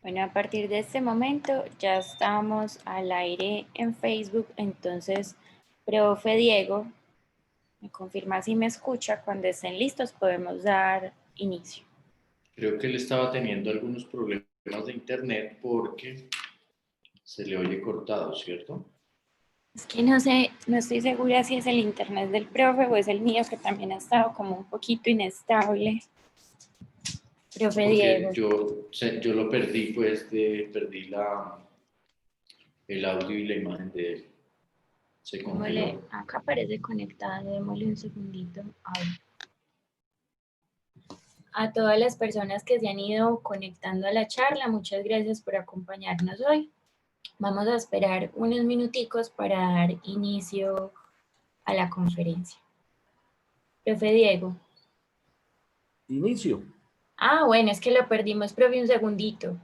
Bueno, a partir de este momento ya estamos al aire en Facebook, entonces, profe Diego, me confirma si me escucha. Cuando estén listos podemos dar inicio. Creo que él estaba teniendo algunos problemas de internet porque se le oye cortado, ¿cierto? Es que no sé, no estoy segura si es el internet del profe o es el mío que también ha estado como un poquito inestable. Profe Porque Diego, yo lo perdí, pues perdí el audio y la imagen de él. Se démosle, congeló. acá parece conectado, démosle un segundito. A ver. A todas las personas que se han ido conectando a la charla, muchas gracias por acompañarnos hoy. Vamos a esperar unos minuticos para dar inicio a la conferencia. Profe Diego. Inicio. Bueno, es que lo perdimos, profe, un segundito.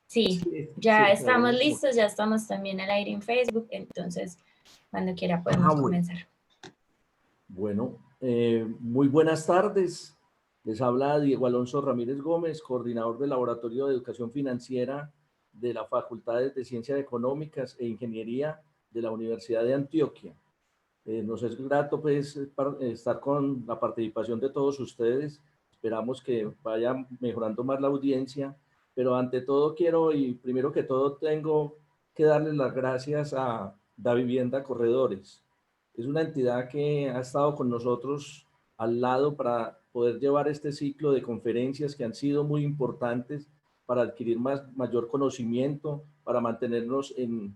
Sí, Sí, ya sí, estamos parece como... listos, ya estamos también al aire en Facebook, entonces cuando quiera podemos Bueno. comenzar. Bueno, muy buenas tardes. Les habla Diego Alonso Ramírez Gómez, coordinador del Laboratorio de Educación Financiera de la Facultad de Ciencias Económicas e Ingeniería de la Universidad de Antioquia. Nos es grato pues estar con la participación de todos ustedes. Esperamos que vaya mejorando más la audiencia, pero ante todo quiero y primero que todo tengo que darles las gracias a Davivienda Corredores. Es una entidad que ha estado con nosotros al lado para poder llevar este ciclo de conferencias que han sido muy importantes para adquirir mayor conocimiento, para mantenernos en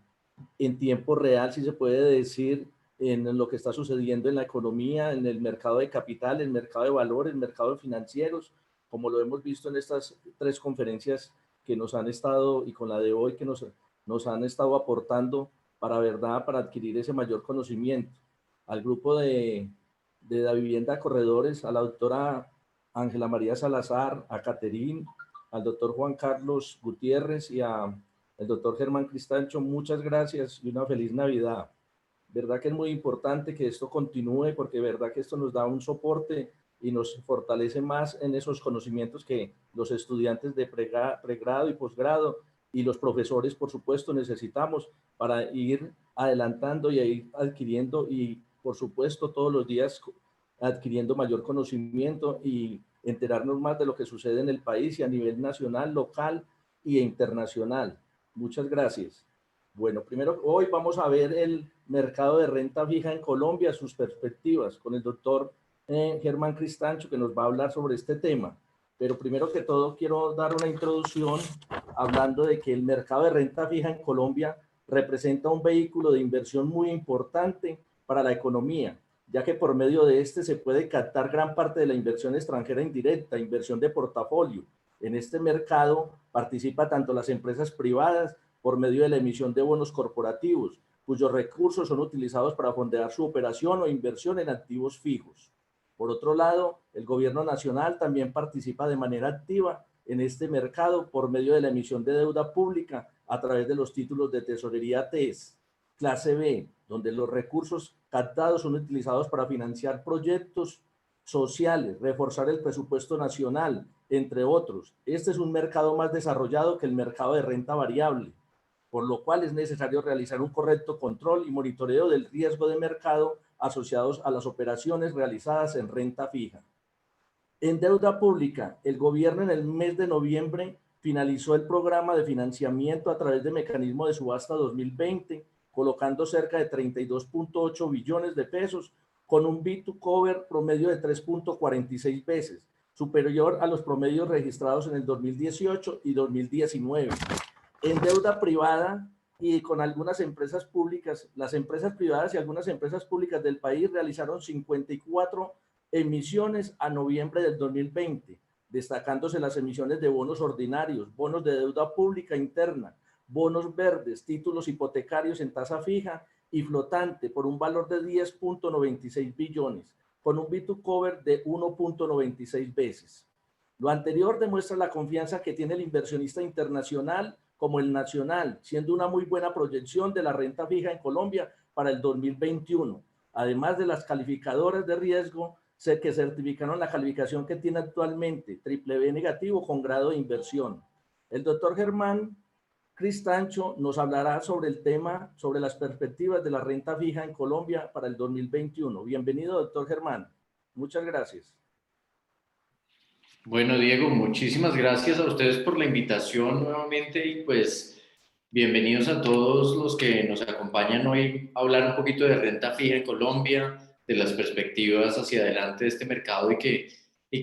tiempo real, si se puede decir, en lo que está sucediendo en la economía, en el mercado de capital, el mercado de valores, el mercado financieros, como lo hemos visto en estas tres conferencias que nos han estado, y con la de hoy que nos han estado aportando para verdad, para adquirir ese mayor conocimiento. Al grupo de la Vivienda Corredores, a la doctora Ángela María Salazar, a Caterín, al doctor Juan Carlos Gutiérrez y a el doctor Germán Cristancho, muchas gracias y una feliz Navidad. Verdad que es muy importante que esto continúe porque verdad que esto nos da un soporte y nos fortalece más en esos conocimientos que los estudiantes de pregrado y posgrado y los profesores, por supuesto, necesitamos para ir adelantando y ir adquiriendo y, por supuesto, todos los días adquiriendo mayor conocimiento y enterarnos más de lo que sucede en el país y a nivel nacional, local e internacional. Muchas gracias. Bueno, primero hoy vamos a ver el mercado de renta fija en Colombia, sus perspectivas, con el doctor Germán Cristancho, que nos va a hablar sobre este tema. Pero primero que todo quiero dar una introducción hablando de que el mercado de renta fija en Colombia representa un vehículo de inversión muy importante para la economía, ya que por medio de este se puede captar gran parte de la inversión extranjera indirecta, inversión de portafolio. En este mercado participa tanto las empresas privadas por medio de la emisión de bonos corporativos, cuyos recursos son utilizados para fondear su operación o inversión en activos fijos. Por otro lado, el gobierno nacional también participa de manera activa en este mercado por medio de la emisión de deuda pública a través de los títulos de tesorería TES, clase B, donde los recursos captados son utilizados para financiar proyectos sociales, reforzar el presupuesto nacional, entre otros. Este es un mercado más desarrollado que el mercado de renta variable, por lo cual es necesario realizar un correcto control y monitoreo del riesgo de mercado asociados a las operaciones realizadas en renta fija. En deuda pública, el gobierno en el mes de noviembre finalizó el programa de financiamiento a través de mecanismo de subasta 2020, colocando cerca de 32.8 billones de pesos con un B2Cover promedio de 3.46 veces, superior a los promedios registrados en el 2018 y 2019. En deuda privada y con algunas empresas públicas, las empresas privadas y algunas empresas públicas del país realizaron 54 emisiones a noviembre del 2020, destacándose las emisiones de bonos ordinarios, bonos de deuda pública interna, bonos verdes, títulos hipotecarios en tasa fija y flotante por un valor de 10.96 billones, con un B2Cover de 1.96 veces. Lo anterior demuestra la confianza que tiene el inversionista internacional como el nacional, siendo una muy buena proyección de la renta fija en Colombia para el 2021, además de las calificadoras de riesgo que certificaron la calificación que tiene actualmente, triple B negativo con grado de inversión. El doctor Germán Cristancho nos hablará sobre el tema, sobre las perspectivas de la renta fija en Colombia para el 2021. Bienvenido, doctor Germán. Muchas gracias. Bueno, Diego, muchísimas gracias a ustedes por la invitación nuevamente y pues bienvenidos a todos los que nos acompañan hoy a hablar un poquito de renta fija en Colombia, de las perspectivas hacia adelante de este mercado y que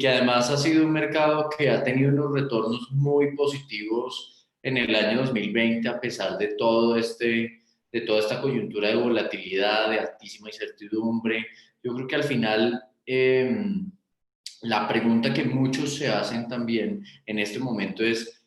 además ha sido un mercado que ha tenido unos retornos muy positivos en el año 2020 a pesar de todo de toda esta coyuntura de volatilidad, de altísima incertidumbre. Yo creo que al final la pregunta que muchos se hacen también en este momento es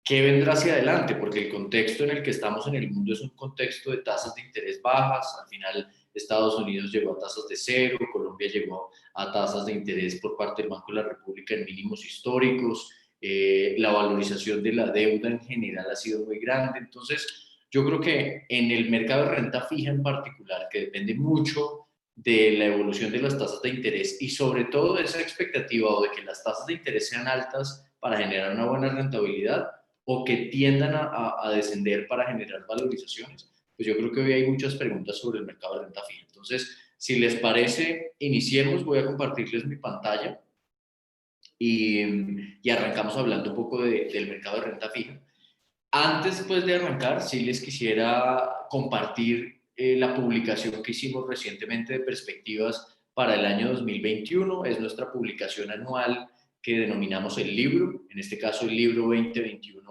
¿qué vendrá hacia adelante? Porque el contexto en el que estamos en el mundo es un contexto de tasas de interés bajas. Al final, Estados Unidos llegó a tasas de cero, Colombia llegó a tasas de interés por parte del Banco de la República en mínimos históricos. La valorización de la deuda en general ha sido muy grande. Entonces, yo creo que en el mercado de renta fija en particular, que depende mucho de la evolución de las tasas de interés y sobre todo de esa expectativa o de que las tasas de interés sean altas para generar una buena rentabilidad, o que tiendan a descender para generar valorizaciones, pues yo creo que hoy hay muchas preguntas sobre el mercado de renta fija. Entonces, si les parece, iniciemos, voy a compartirles mi pantalla y arrancamos hablando un poco del mercado de renta fija. Antes pues, de arrancar, sí les quisiera compartir la publicación que hicimos recientemente de perspectivas para el año 2021. Es nuestra publicación anual que denominamos el libro, en este caso el libro 2021,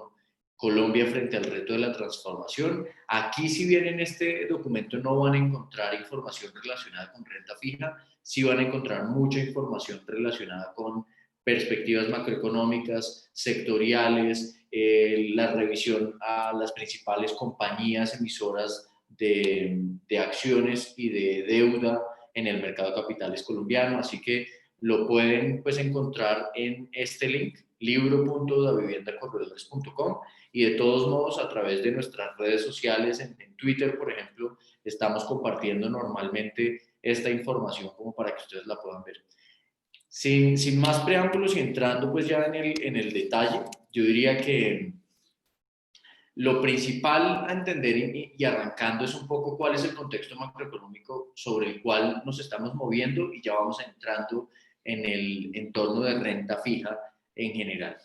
Colombia frente al reto de la transformación. Aquí, si bien en este documento no van a encontrar información relacionada con renta fija, sí van a encontrar mucha información relacionada con perspectivas macroeconómicas, sectoriales, la revisión a las principales compañías emisoras de acciones y de deuda en el mercado de capitales colombiano. Así que lo pueden pues encontrar en este link, libro.daviviendacorredores.com, y de todos modos a través de nuestras redes sociales, en Twitter, por ejemplo, estamos compartiendo normalmente esta información como para que ustedes la puedan ver. Sin más preámbulos y entrando pues ya en el detalle, yo diría que lo principal a entender y arrancando es un poco cuál es el contexto macroeconómico sobre el cual nos estamos moviendo y ya vamos entrando en el entorno de renta fija en general.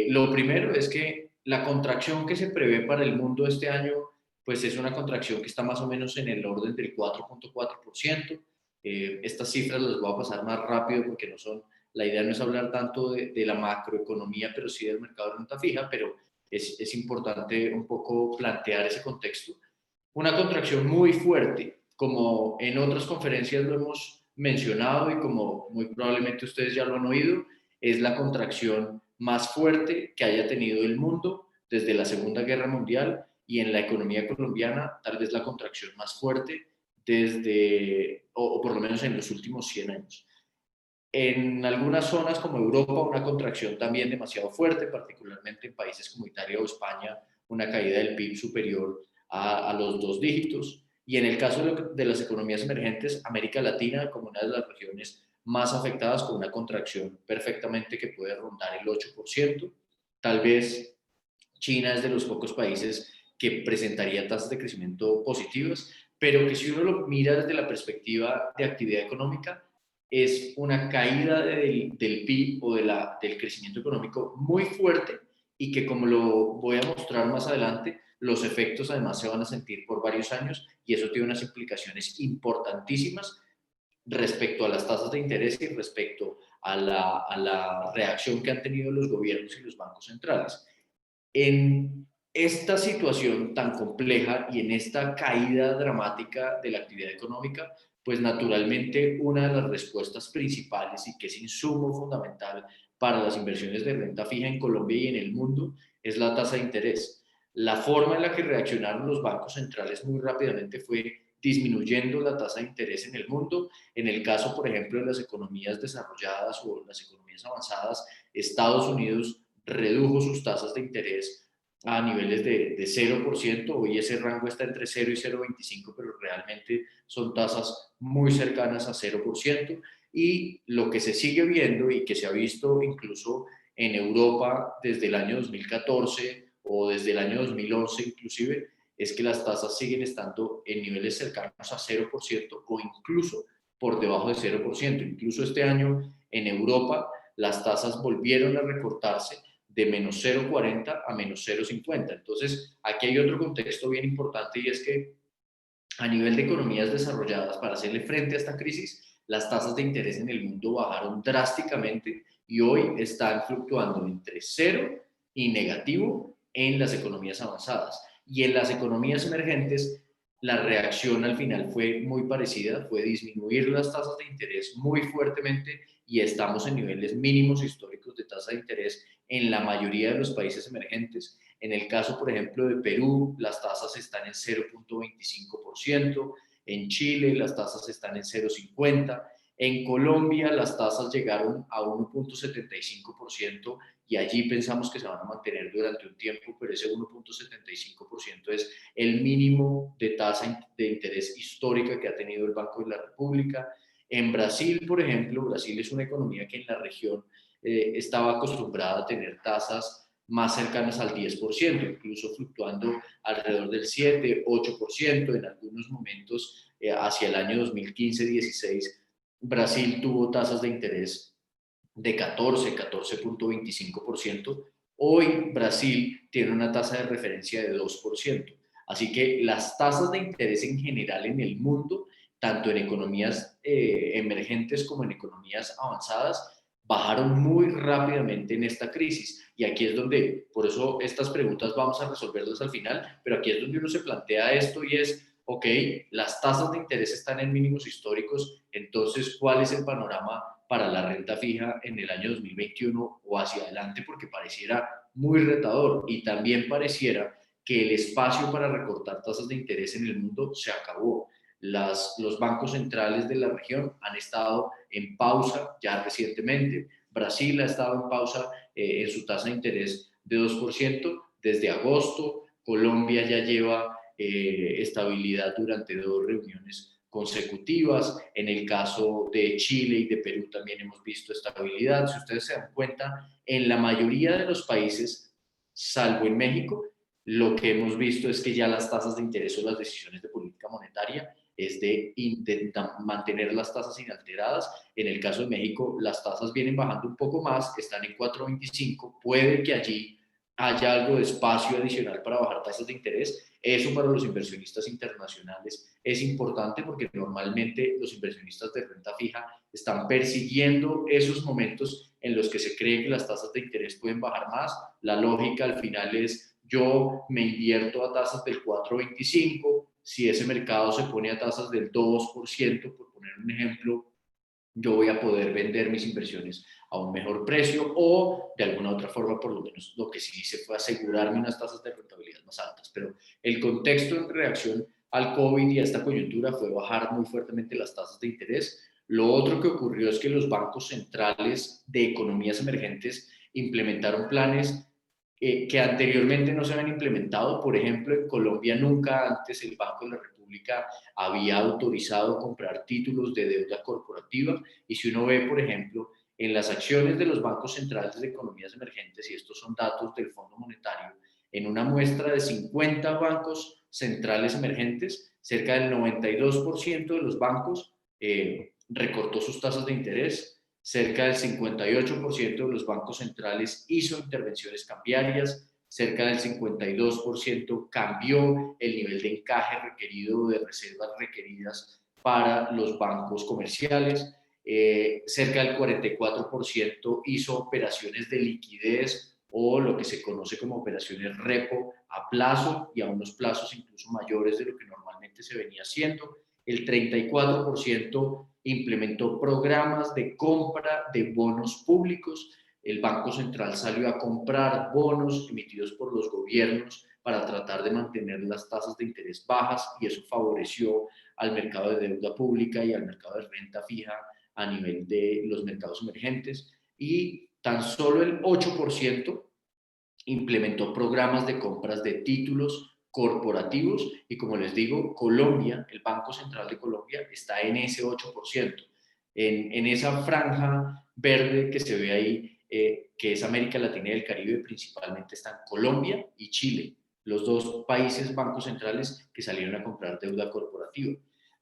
Lo primero es que la contracción que se prevé para el mundo este año pues es una contracción que está más o menos en el orden del 4.4%. Estas cifras las voy a pasar más rápido porque no son, la idea no es hablar tanto de la macroeconomía, pero sí del mercado de renta fija, pero es importante un poco plantear ese contexto. Una contracción muy fuerte, como en otras conferencias lo hemos mencionado y como muy probablemente ustedes ya lo han oído, es la contracción más fuerte que haya tenido el mundo desde la Segunda Guerra Mundial, y en la economía colombiana tal vez la contracción más fuerte desde, o por lo menos en los últimos 100 años. En algunas zonas como Europa, una contracción también demasiado fuerte, particularmente en países como Italia o España, una caída del PIB superior a los 2 dígitos. Y en el caso de las economías emergentes, América Latina como una de las regiones más afectadas, con una contracción perfectamente que puede rondar el 8%. Tal vez China es de los pocos países que presentaría tasas de crecimiento positivas, pero que si uno lo mira desde la perspectiva de actividad económica, es una caída del PIB o del crecimiento económico muy fuerte, y que, como lo voy a mostrar más adelante, los efectos además se van a sentir por varios años, y eso tiene unas implicaciones importantísimas respecto a las tasas de interés y respecto a la reacción que han tenido los gobiernos y los bancos centrales. En esta situación tan compleja y en esta caída dramática de la actividad económica, pues naturalmente una de las respuestas principales y que es insumo fundamental para las inversiones de renta fija en Colombia y en el mundo es la tasa de interés. La forma en la que reaccionaron los bancos centrales muy rápidamente fue disminuyendo la tasa de interés en el mundo. En el caso, por ejemplo, de las economías desarrolladas o las economías avanzadas, Estados Unidos redujo sus tasas de interés a niveles de 0%. Hoy ese rango está entre 0 y 0,25, pero realmente son tasas muy cercanas a 0%. Y lo que se sigue viendo y que se ha visto incluso en Europa desde el año 2014 o desde el año 2011 inclusive, es que las tasas siguen estando en niveles cercanos a 0% o incluso por debajo de 0%. Incluso este año en Europa las tasas volvieron a recortarse de menos 0,40 a menos 0,50. Entonces, aquí hay otro contexto bien importante y es que a nivel de economías desarrolladas, para hacerle frente a esta crisis, las tasas de interés en el mundo bajaron drásticamente y hoy están fluctuando entre cero y negativo en las economías avanzadas. Y en las economías emergentes, la reacción al final fue muy parecida, fue disminuir las tasas de interés muy fuertemente y estamos en niveles mínimos históricos de tasa de interés en la mayoría de los países emergentes. En el caso, por ejemplo, de Perú, las tasas están en 0,25%, en Chile las tasas están en 0,50%, en Colombia las tasas llegaron a 1,75% y allí pensamos que se van a mantener durante un tiempo, pero ese 1,75% es el mínimo de tasa de interés histórica que ha tenido el Banco de la República. En Brasil, por ejemplo, Brasil es una economía que en la región estaba acostumbrada a tener tasas más cercanas al 10%, incluso fluctuando alrededor del 7, 8%, en algunos momentos hacia el año 2015-16, Brasil tuvo tasas de interés de 14, 14,25%. Hoy Brasil tiene una tasa de referencia de 2%. Así que las tasas de interés en general en el mundo, tanto en economías emergentes como en economías avanzadas, bajaron muy rápidamente en esta crisis. Y aquí es donde, por eso estas preguntas vamos a resolverlas al final, pero aquí es donde uno se plantea esto y es, ok, las tasas de interés están en mínimos históricos, entonces, ¿cuál es el panorama para la renta fija en el año 2021 o hacia adelante? Porque pareciera muy retador y también pareciera que el espacio para recortar tasas de interés en el mundo se acabó. Los bancos centrales de la región han estado en pausa ya recientemente. Brasil ha estado en pausa en su tasa de interés de 2% desde agosto. Colombia ya lleva estabilidad durante 2 reuniones consecutivas. En el caso de Chile y de Perú también hemos visto estabilidad. Si ustedes se dan cuenta, en la mayoría de los países, salvo en México, lo que hemos visto es que ya las tasas de interés o las decisiones de política monetaria es de intentar mantener las tasas inalteradas. En el caso de México, las tasas vienen bajando un poco más, están en 4,25. Puede que allí haya algo de espacio adicional para bajar tasas de interés. Eso para los inversionistas internacionales es importante porque normalmente los inversionistas de renta fija están persiguiendo esos momentos en los que se cree que las tasas de interés pueden bajar más. La lógica al final es: yo me invierto a tasas del 4,25, si ese mercado se pone a tasas del 2%, por poner un ejemplo, yo voy a poder vender mis inversiones a un mejor precio o de alguna otra forma, por lo menos lo que sí hice fue asegurarme unas tasas de rentabilidad más altas. Pero el contexto en reacción al COVID y a esta coyuntura fue bajar muy fuertemente las tasas de interés. Lo otro que ocurrió es que los bancos centrales de economías emergentes implementaron planes que anteriormente no se habían implementado. Por ejemplo, en Colombia nunca antes el Banco de la República había autorizado comprar títulos de deuda corporativa. Y si uno ve, por ejemplo, en las acciones de los bancos centrales de economías emergentes, y estos son datos del Fondo Monetario, en una muestra de 50 bancos centrales emergentes, cerca del 92% de los bancos recortó sus tasas de interés. Cerca del 58% de los bancos centrales hizo intervenciones cambiarias, cerca del 52% cambió el nivel de encaje requerido de reservas requeridas para los bancos comerciales, cerca del 44% hizo operaciones de liquidez o lo que se conoce como operaciones repo a plazo y a unos plazos incluso mayores de lo que normalmente se venía haciendo. El 34% implementó programas de compra de bonos públicos. El Banco Central salió a comprar bonos emitidos por los gobiernos para tratar de mantener las tasas de interés bajas y eso favoreció al mercado de deuda pública y al mercado de renta fija a nivel de los mercados emergentes. Y tan solo el 8% implementó programas de compras de títulos corporativos y, como les digo, Colombia, el Banco Central de Colombia está en ese 8%. En esa franja verde que se ve ahí que es América Latina y el Caribe, principalmente están Colombia y Chile, los dos países bancos centrales que salieron a comprar deuda corporativa.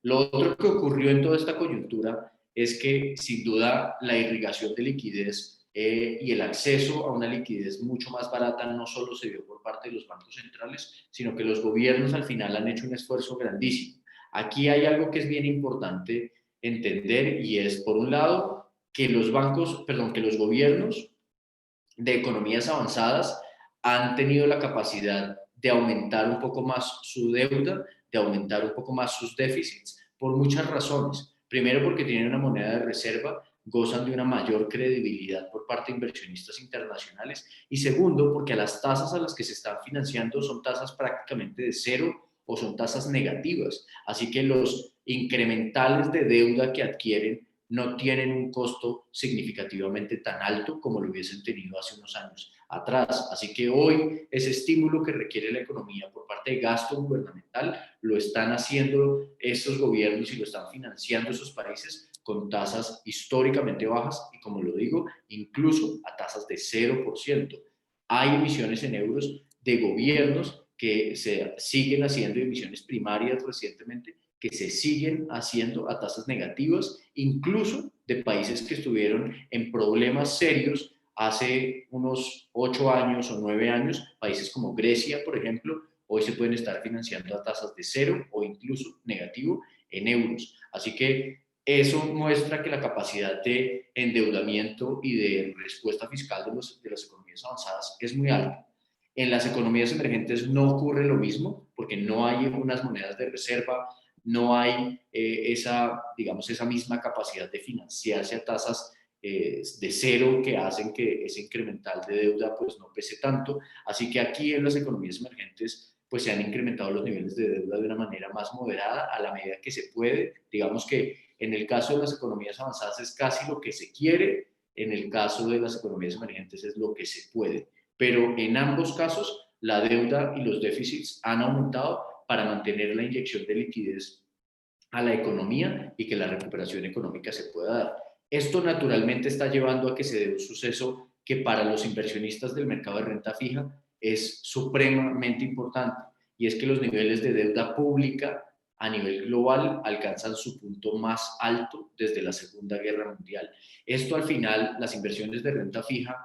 Lo otro que ocurrió en toda esta coyuntura es que, sin duda, la irrigación de liquidez y el acceso a una liquidez mucho más barata no solo se dio por parte de los bancos centrales, sino que los gobiernos al final han hecho un esfuerzo grandísimo. Aquí hay algo que es bien importante entender y es, por un lado, que los gobiernos de economías avanzadas han tenido la capacidad de aumentar un poco más su deuda, de aumentar un poco más sus déficits, por muchas razones. Primero, porque tienen una moneda de reserva, gozan de una mayor credibilidad por parte de inversionistas internacionales. Y segundo, porque a las tasas a las que se están financiando son tasas prácticamente de cero o son tasas negativas. Así que los incrementales de deuda que adquieren no tienen un costo significativamente tan alto como lo hubiesen tenido hace unos años atrás. Así que hoy ese estímulo que requiere la economía por parte de gasto gubernamental lo están haciendo estos gobiernos y lo están financiando esos países con tasas históricamente bajas y, como lo digo, incluso a tasas de 0%. Hay emisiones en euros de gobiernos que se siguen haciendo, emisiones primarias recientemente, que se siguen haciendo a tasas negativas, incluso de países que estuvieron en problemas serios hace unos 8 años o 9 años, países como Grecia, por ejemplo, hoy se pueden estar financiando a tasas de cero o incluso negativo en euros. Así que eso muestra que la capacidad de endeudamiento y de respuesta fiscal de las economías avanzadas es muy alta. En las economías emergentes no ocurre lo mismo porque no hay unas monedas de reserva, no hay esa misma capacidad de financiarse a tasas de cero que hacen que ese incremental de deuda pues no pese tanto. Así que aquí en las economías emergentes pues se han incrementado los niveles de deuda de una manera más moderada a la medida que se puede. Digamos que en el caso de las economías avanzadas es casi lo que se quiere, en el caso de las economías emergentes es lo que se puede. Pero en ambos casos la deuda y los déficits han aumentado para mantener la inyección de liquidez a la economía y que la recuperación económica se pueda dar. Esto naturalmente está llevando a que se dé un suceso que para los inversionistas del mercado de renta fija es supremamente importante, y es que los niveles de deuda pública a nivel global alcanzan su punto más alto desde la Segunda Guerra Mundial. Esto al final, las inversiones de renta fija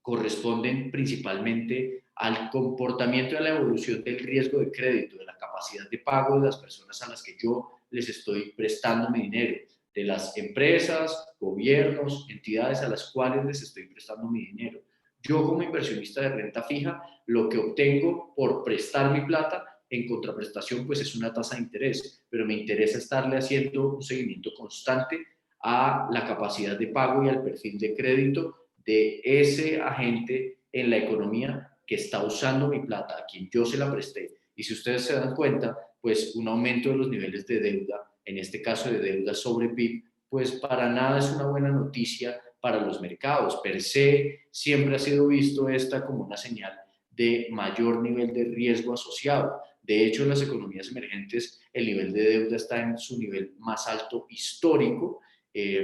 corresponden principalmente al comportamiento y a la evolución del riesgo de crédito, de la capacidad de pago de las personas a las que yo les estoy prestando mi dinero, de las empresas, gobiernos, entidades a las cuales les estoy prestando mi dinero. Yo como inversionista de renta fija, lo que obtengo por prestar mi plata en contraprestación pues es una tasa de interés, pero me interesa estarle haciendo un seguimiento constante a la capacidad de pago y al perfil de crédito de ese agente en la economía que está usando mi plata, a quien yo se la presté. Y si ustedes se dan cuenta, pues un aumento de los niveles de deuda, en este caso de deuda sobre PIB, pues para nada es una buena noticia para los mercados. Per se, siempre ha sido visto esta como una señal de mayor nivel de riesgo asociado. De hecho, en las economías emergentes, el nivel de deuda está en su nivel más alto histórico,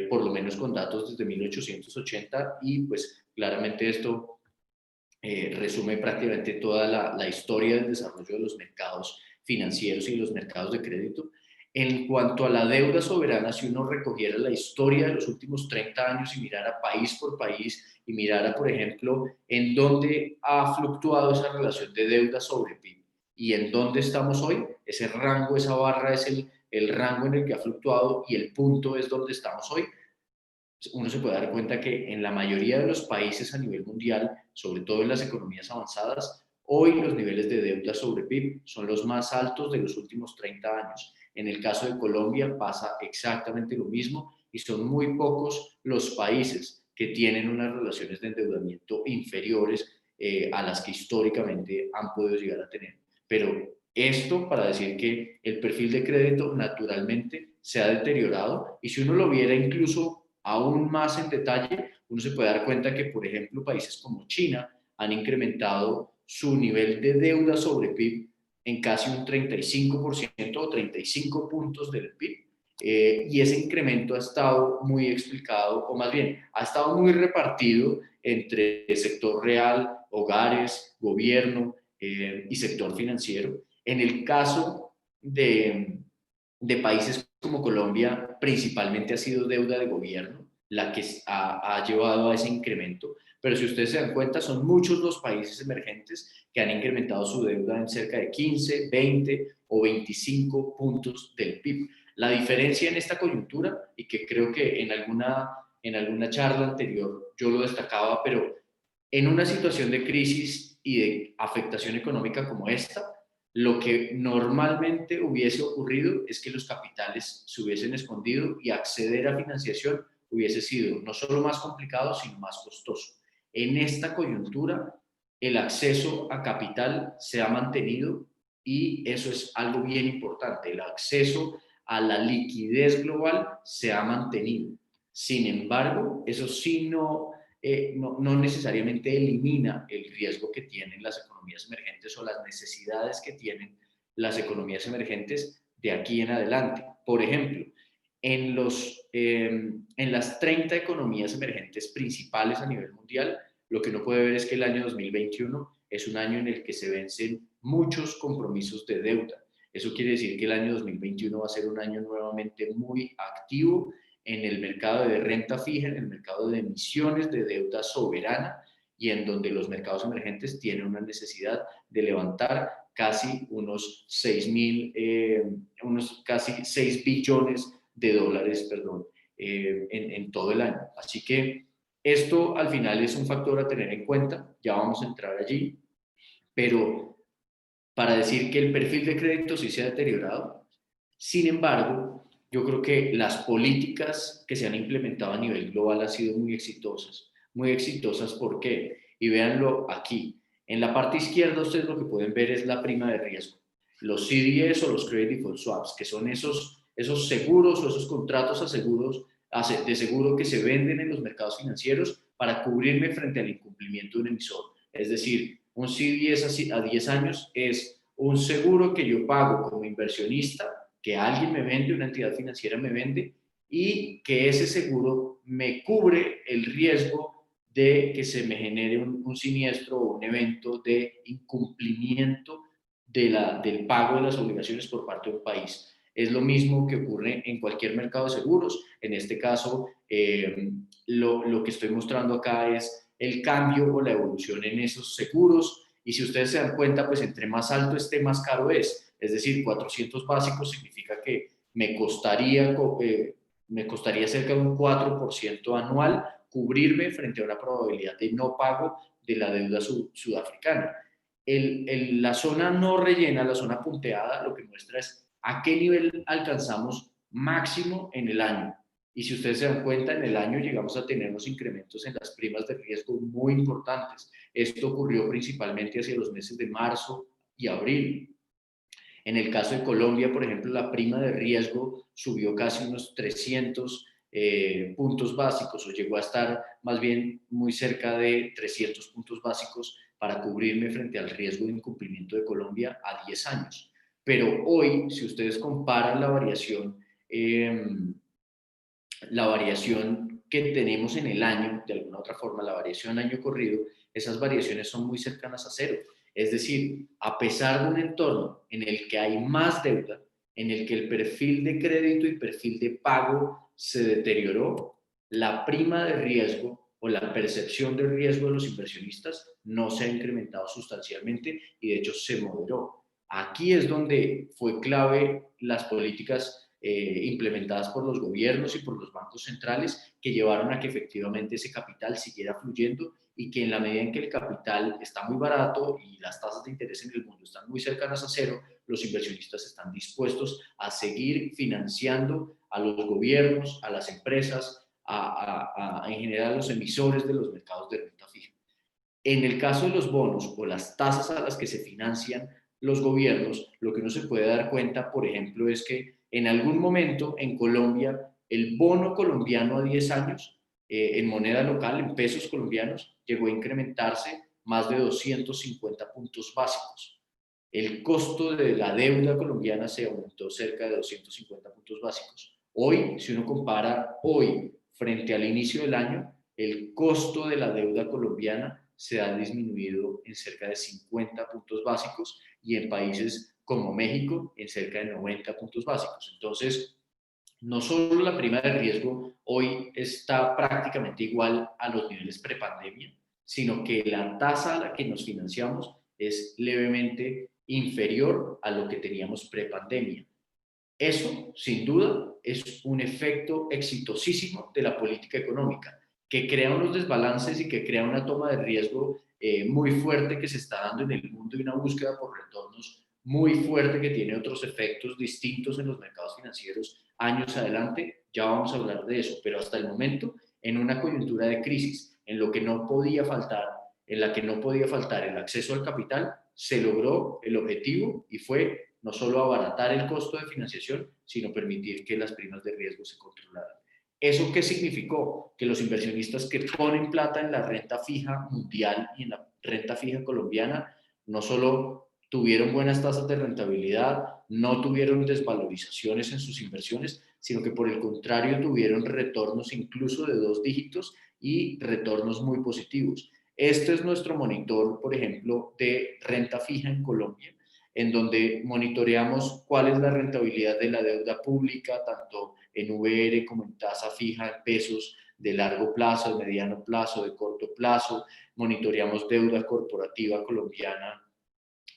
por lo menos con datos desde 1880, y pues claramente esto resume prácticamente toda la historia del desarrollo de los mercados financieros y los mercados de crédito. En cuanto a la deuda soberana, si uno recogiera la historia de los últimos 30 años y mirara país por país y mirara, por ejemplo, en dónde ha fluctuado esa relación de deuda sobre PIB y en dónde estamos hoy, ese rango, esa barra es el rango en el que ha fluctuado y el punto es donde estamos hoy. Uno se puede dar cuenta que en la mayoría de los países a nivel mundial, sobre todo en las economías avanzadas, hoy los niveles de deuda sobre PIB son los más altos de los últimos 30 años. En el caso de Colombia pasa exactamente lo mismo y son muy pocos los países que tienen unas relaciones de endeudamiento inferiores a las que históricamente han podido llegar a tener. Pero esto para decir que el perfil de crédito naturalmente se ha deteriorado, y si uno lo viera incluso aún más en detalle, uno se puede dar cuenta que, por ejemplo, países como China han incrementado su nivel de deuda sobre PIB en casi un 35% o 35 puntos del PIB. y ese incremento ha estado muy explicado, o más bien, ha estado muy repartido entre el sector real, hogares, gobierno y sector financiero. En el caso de países como Colombia, principalmente ha sido deuda de gobierno la que ha llevado a ese incremento, pero si ustedes se dan cuenta, son muchos los países emergentes que han incrementado su deuda en cerca de 15, 20 o 25 puntos del PIB. La diferencia en esta coyuntura, y que creo que en alguna charla anterior yo lo destacaba, pero en una situación de crisis y de afectación económica como esta, lo que normalmente hubiese ocurrido es que los capitales se hubiesen escondido y acceder a financiación hubiese sido no solo más complicado, sino más costoso. En esta coyuntura, el acceso a capital se ha mantenido y eso es algo bien importante. El acceso a la liquidez global se ha mantenido. Sin embargo, eso sí no necesariamente elimina el riesgo que tienen las economías emergentes o las necesidades que tienen las economías emergentes de aquí en adelante. Por ejemplo, en las 30 economías emergentes principales a nivel mundial, lo que uno puede ver es que el año 2021 es un año en el que se vencen muchos compromisos de deuda. Eso quiere decir que el año 2021 va a ser un año nuevamente muy activo en el mercado de renta fija, en el mercado de emisiones de deuda soberana y en donde los mercados emergentes tienen una necesidad de levantar casi unos casi 6 billones de dólares, en todo el año. Así que esto al final es un factor a tener en cuenta, ya vamos a entrar allí, pero para decir que el perfil de crédito sí se ha deteriorado. Sin embargo, yo creo que las políticas que se han implementado a nivel global han sido muy exitosas. Muy exitosas, ¿por qué? Y véanlo aquí. En la parte izquierda ustedes lo que pueden ver es la prima de riesgo. Los CDS o los Credit Default Swaps, que son esos seguros o esos contratos de seguro que se venden en los mercados financieros para cubrirme frente al incumplimiento de un emisor. Es decir, un CDS a 10 años es un seguro que yo pago como inversionista, que alguien me vende, una entidad financiera me vende, y que ese seguro me cubre el riesgo de que se me genere un siniestro o un evento de incumplimiento del pago de las obligaciones por parte de un país. Es lo mismo que ocurre en cualquier mercado de seguros. En este caso, lo que estoy mostrando acá es el cambio o la evolución en esos seguros. Y si ustedes se dan cuenta, pues entre más alto esté, más caro es. Es decir, 400 básicos significa que me costaría cerca de un 4% anual cubrirme frente a una probabilidad de no pago de la deuda sudafricana. La zona no rellena, la zona punteada, lo que muestra es a qué nivel alcanzamos máximo en el año. Y si ustedes se dan cuenta, en el año llegamos a tener unos incrementos en las primas de riesgo muy importantes. Esto ocurrió principalmente hacia los meses de marzo y abril. En el caso de Colombia, por ejemplo, la prima de riesgo subió casi unos 300 puntos básicos, o llegó a estar más bien muy cerca de 300 puntos básicos para cubrirme frente al riesgo de incumplimiento de Colombia a 10 años. Pero hoy, si ustedes comparan la variación que tenemos en el año, de alguna otra forma, la variación año corrido, esas variaciones son muy cercanas a cero. Es decir, a pesar de un entorno en el que hay más deuda, en el que el perfil de crédito y perfil de pago se deterioró, la prima de riesgo o la percepción de riesgo de los inversionistas no se ha incrementado sustancialmente y de hecho se moderó. Aquí es donde fue clave las políticas implementadas por los gobiernos y por los bancos centrales que llevaron a que efectivamente ese capital siguiera fluyendo y que en la medida en que el capital está muy barato y las tasas de interés en el mundo están muy cercanas a cero, los inversionistas están dispuestos a seguir financiando a los gobiernos, a las empresas, en general a los emisores de los mercados de renta fija. En el caso de los bonos o las tasas a las que se financian los gobiernos, lo que uno se puede dar cuenta, por ejemplo, es que en algún momento en Colombia el bono colombiano a 10 años en moneda local, en pesos colombianos, llegó a incrementarse más de 250 puntos básicos. El costo de la deuda colombiana se aumentó cerca de 250 puntos básicos. Hoy, si uno compara hoy frente al inicio del año, el costo de la deuda colombiana se ha disminuido en cerca de 50 puntos básicos y en países como México en cerca de 90 puntos básicos. Entonces, no solo la prima de riesgo hoy está prácticamente igual a los niveles prepandemia, sino que la tasa a la que nos financiamos es levemente inferior a lo que teníamos prepandemia. Eso, sin duda, es un efecto exitosísimo de la política económica, que crea unos desbalances y que crea una toma de riesgo muy fuerte que se está dando en el mundo y una búsqueda por retornos muy fuerte que tiene otros efectos distintos en los mercados financieros años adelante. Ya vamos a hablar de eso, pero hasta el momento, en una coyuntura de crisis, en lo que no podía faltar, en la que no podía faltar el acceso al capital, se logró el objetivo y fue no solo abaratar el costo de financiación, sino permitir que las primas de riesgo se controlaran. ¿Eso qué significó? Que los inversionistas que ponen plata en la renta fija mundial y en la renta fija colombiana no solo tuvieron buenas tasas de rentabilidad, no tuvieron desvalorizaciones en sus inversiones, sino que por el contrario tuvieron retornos incluso de 2 dígitos y retornos muy positivos. Este es nuestro monitor, por ejemplo, de renta fija en Colombia, en donde monitoreamos cuál es la rentabilidad de la deuda pública, tanto en VR como en tasa fija en pesos de largo plazo, de mediano plazo, de corto plazo. Monitoreamos deuda corporativa colombiana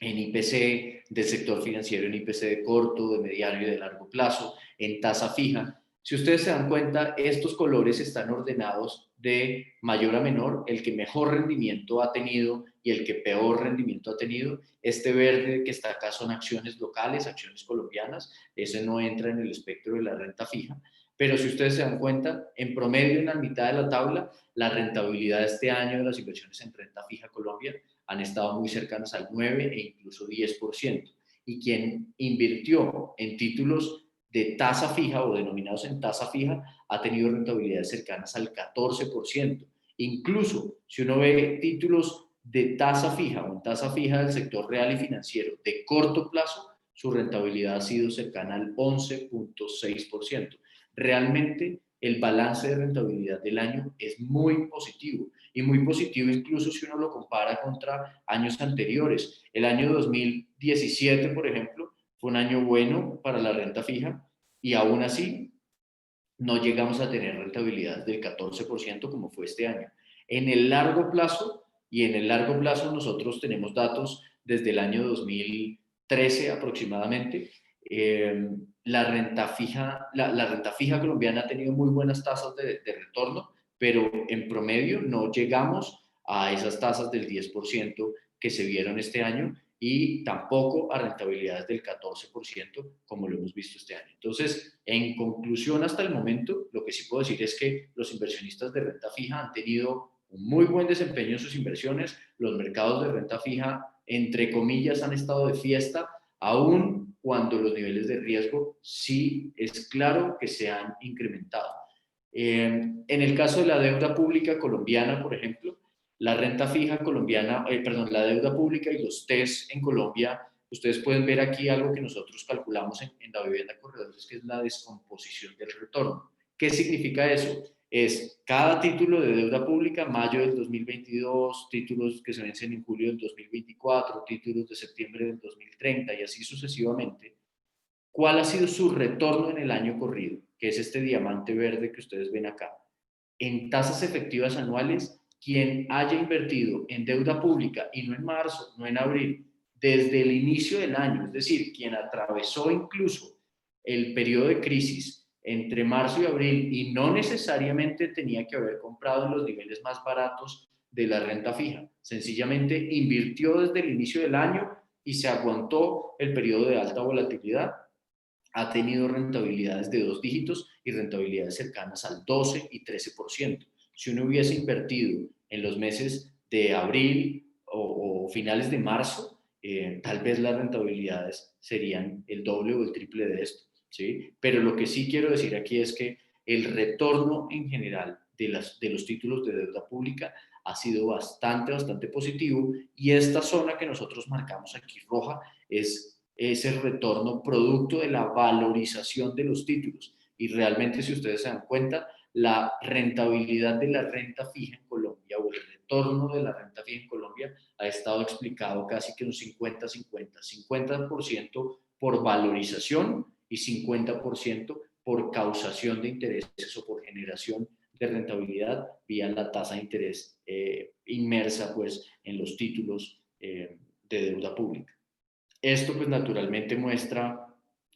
en IPC del sector financiero, en IPC de corto, de mediano y de largo plazo, en tasa fija. Si ustedes se dan cuenta, estos colores están ordenados de mayor a menor, el que mejor rendimiento ha tenido y el que peor rendimiento ha tenido. Este verde que está acá son acciones locales, acciones colombianas, ese no entra en el espectro de la renta fija, pero si ustedes se dan cuenta, en promedio en la mitad de la tabla, la rentabilidad de este año de las inversiones en renta fija Colombia han estado muy cercanas al 9 e incluso 10%. Y quien invirtió en títulos de tasa fija o denominados en tasa fija ha tenido rentabilidades cercanas al 14%. Incluso si uno ve títulos de tasa fija o en tasa fija del sector real y financiero de corto plazo, su rentabilidad ha sido cercana al 11.6%. Realmente el balance de rentabilidad del año es muy positivo y muy positivo incluso si uno lo compara contra años anteriores. El año 2017, por ejemplo, fue un año bueno para la renta fija y aún así no llegamos a tener rentabilidades del 14% como fue este año. En el largo plazo, y en el largo plazo nosotros tenemos datos desde el año 2013 aproximadamente, la renta fija colombiana ha tenido muy buenas tasas de retorno, pero en promedio no llegamos a esas tasas del 10% que se vieron este año y tampoco a rentabilidades del 14% como lo hemos visto este año. Entonces, en conclusión, hasta el momento, lo que sí puedo decir es que los inversionistas de renta fija han tenido un muy buen desempeño en sus inversiones. Los mercados de renta fija, entre comillas, han estado de fiesta, aún cuando los niveles de riesgo sí es claro que se han incrementado. En el caso de la deuda pública colombiana, por ejemplo, la renta fija colombiana, la deuda pública y los TES en Colombia, ustedes pueden ver aquí algo que nosotros calculamos en la vivienda corredores, que es la descomposición del retorno. ¿Qué significa eso? Es cada título de deuda pública, mayo del 2022, títulos que se vencen en julio del 2024, títulos de septiembre del 2030 y así sucesivamente. ¿Cuál ha sido su retorno en el año corrido? Que es este diamante verde que ustedes ven acá. En tasas efectivas anuales, quien haya invertido en deuda pública y no en marzo, no en abril, desde el inicio del año, es decir, quien atravesó incluso el periodo de crisis entre marzo y abril y no necesariamente tenía que haber comprado en los niveles más baratos de la renta fija, sencillamente invirtió desde el inicio del año y se aguantó el periodo de alta volatilidad, ha tenido rentabilidades de 2 dígitos y rentabilidades cercanas al 12 y 13%. Si uno hubiese invertido en los meses de abril o finales de marzo, tal vez las rentabilidades serían el doble o el triple de esto, ¿sí? Pero lo que sí quiero decir aquí es que el retorno en general de los títulos de deuda pública ha sido bastante positivo y esta zona que nosotros marcamos aquí roja es el retorno producto de la valorización de los títulos. y realmente si ustedes se dan cuenta, la rentabilidad de la renta fija en Colombia o el retorno de la renta fija en Colombia ha estado explicado casi que un 50-50, 50% por valorización y 50% por causación de intereses o por generación de rentabilidad vía la tasa de interés inmersa pues, en los títulos de deuda pública. Esto pues naturalmente muestra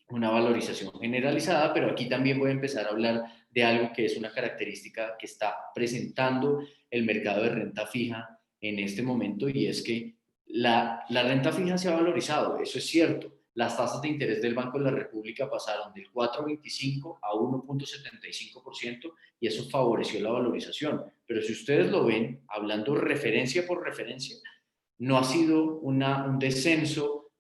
una valorización generalizada, pero aquí también voy a empezar a hablar de algo que es una característica que está presentando el mercado de renta fija en este momento, y es que la renta fija se ha valorizado, eso es cierto. Las tasas de interés del Banco de la República pasaron del 4,25 a 1,75% y eso favoreció la valorización. Pero si ustedes lo ven, hablando referencia por referencia, no ha sido un descenso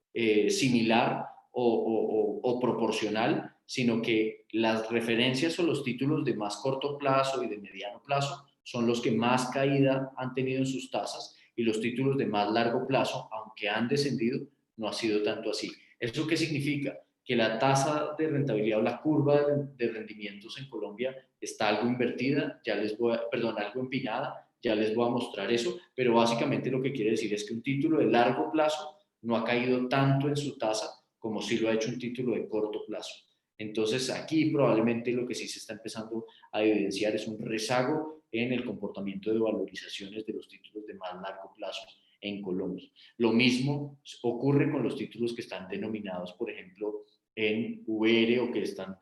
similar o proporcional, sino que las referencias o los títulos de más corto plazo y de mediano plazo son los que más caída han tenido en sus tasas, y los títulos de más largo plazo, aunque han descendido, no ha sido tanto así. ¿Eso qué significa? Que la tasa de rentabilidad o la curva de rendimientos en Colombia está algo invertida, algo empinada, ya les voy a mostrar eso, pero básicamente lo que quiere decir es que un título de largo plazo no ha caído tanto en su tasa como si lo ha hecho un título de corto plazo. Entonces aquí probablemente lo que sí se está empezando a evidenciar es un rezago en el comportamiento de valorizaciones de los títulos de más largo plazo en Colombia. Lo mismo ocurre con los títulos que están denominados, por ejemplo, en VR o que están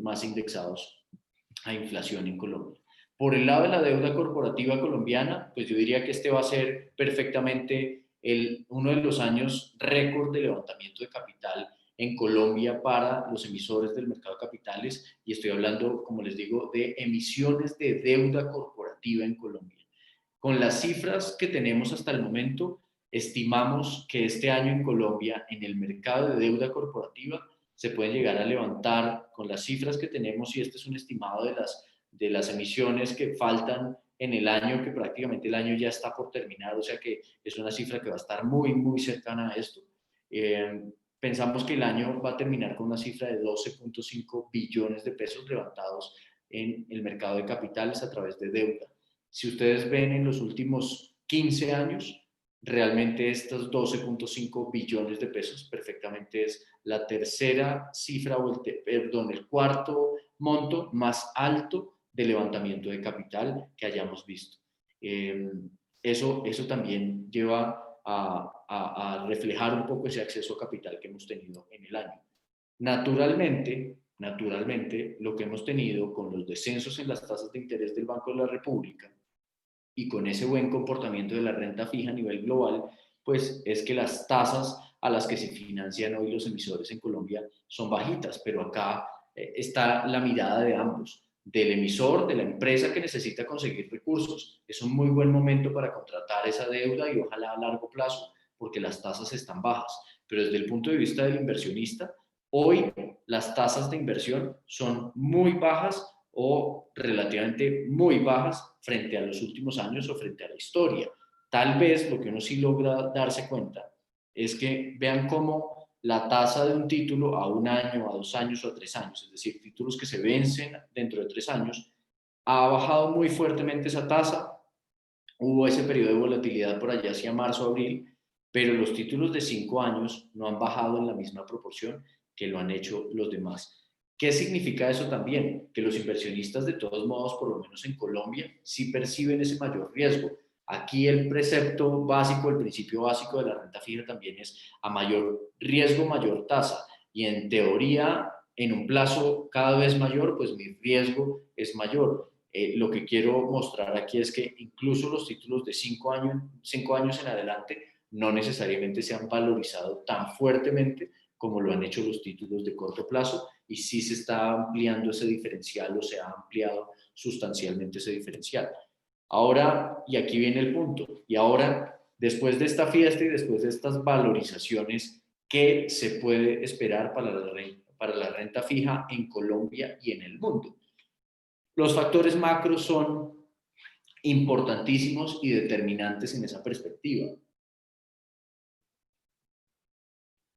más indexados a inflación en Colombia. Por el lado de la deuda corporativa colombiana, pues yo diría que este va a ser perfectamente uno de los años récord de levantamiento de capital en Colombia para los emisores del mercado de capitales, y estoy hablando, como les digo, de emisiones de deuda corporativa en Colombia. Con las cifras que tenemos hasta el momento, estimamos que este año en Colombia, en el mercado de deuda corporativa, se pueden llegar a levantar, con las cifras que tenemos, y este es un estimado de las emisiones que faltan en el año, que prácticamente el año ya está por terminar, o sea que es una cifra que va a estar muy, muy cercana a esto. Pensamos que el año va a terminar con una cifra de 12.5 billones de pesos levantados en el mercado de capitales a través de deuda. Si ustedes ven en los últimos 15 años, realmente estos 12.5 billones de pesos perfectamente es la tercera cifra o el cuarto monto más alto de levantamiento de capital que hayamos visto. Eso también lleva a reflejar un poco ese acceso a capital que hemos tenido en el año. Naturalmente, lo que hemos tenido con los descensos en las tasas de interés del Banco de la República y con ese buen comportamiento de la renta fija a nivel global, pues es que las tasas a las que se financian hoy los emisores en Colombia son bajitas, pero acá está la mirada de ambos, del emisor, de la empresa que necesita conseguir recursos. Es un muy buen momento para contratar esa deuda y ojalá a largo plazo, porque las tasas están bajas. Pero desde el punto de vista del inversionista, hoy las tasas de inversión son muy bajas o relativamente muy bajas frente a los últimos años o frente a la historia. Tal vez lo que uno sí logra darse cuenta es que vean cómo la tasa de un título a un año, a 2 años o a 3 años, es decir, títulos que se vencen dentro de 3 años, ha bajado muy fuertemente esa tasa. Hubo ese periodo de volatilidad por allá hacia marzo, abril, pero los títulos de 5 años no han bajado en la misma proporción que lo han hecho los demás. ¿Qué significa eso también? Que los inversionistas, de todos modos, por lo menos en Colombia, sí perciben ese mayor riesgo. Aquí el precepto básico, el principio básico de la renta fija también es a mayor riesgo, mayor tasa. Y en teoría, en un plazo cada vez mayor, pues mi riesgo es mayor. Lo que quiero mostrar aquí es que incluso los títulos de 5 años en adelante no necesariamente se han valorizado tan fuertemente como lo han hecho los títulos de corto plazo, y sí se está ampliando ese diferencial o se ha ampliado sustancialmente ese diferencial. Ahora, y aquí viene el punto, y ahora, después de esta fiesta y después de estas valorizaciones, ¿qué se puede esperar para la renta fija en Colombia y en el mundo? Los factores macros son importantísimos y determinantes en esa perspectiva.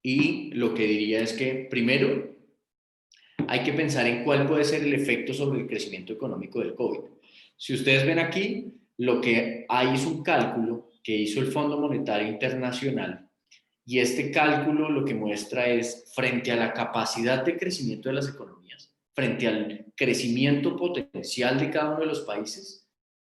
Y lo que diría es que, primero, hay que pensar en cuál puede ser el efecto sobre el crecimiento económico del COVID. Si ustedes ven aquí, lo que hay es un cálculo que hizo el Fondo Monetario Internacional, y este cálculo lo que muestra es, frente a la capacidad de crecimiento de las economías, frente al crecimiento potencial de cada uno de los países,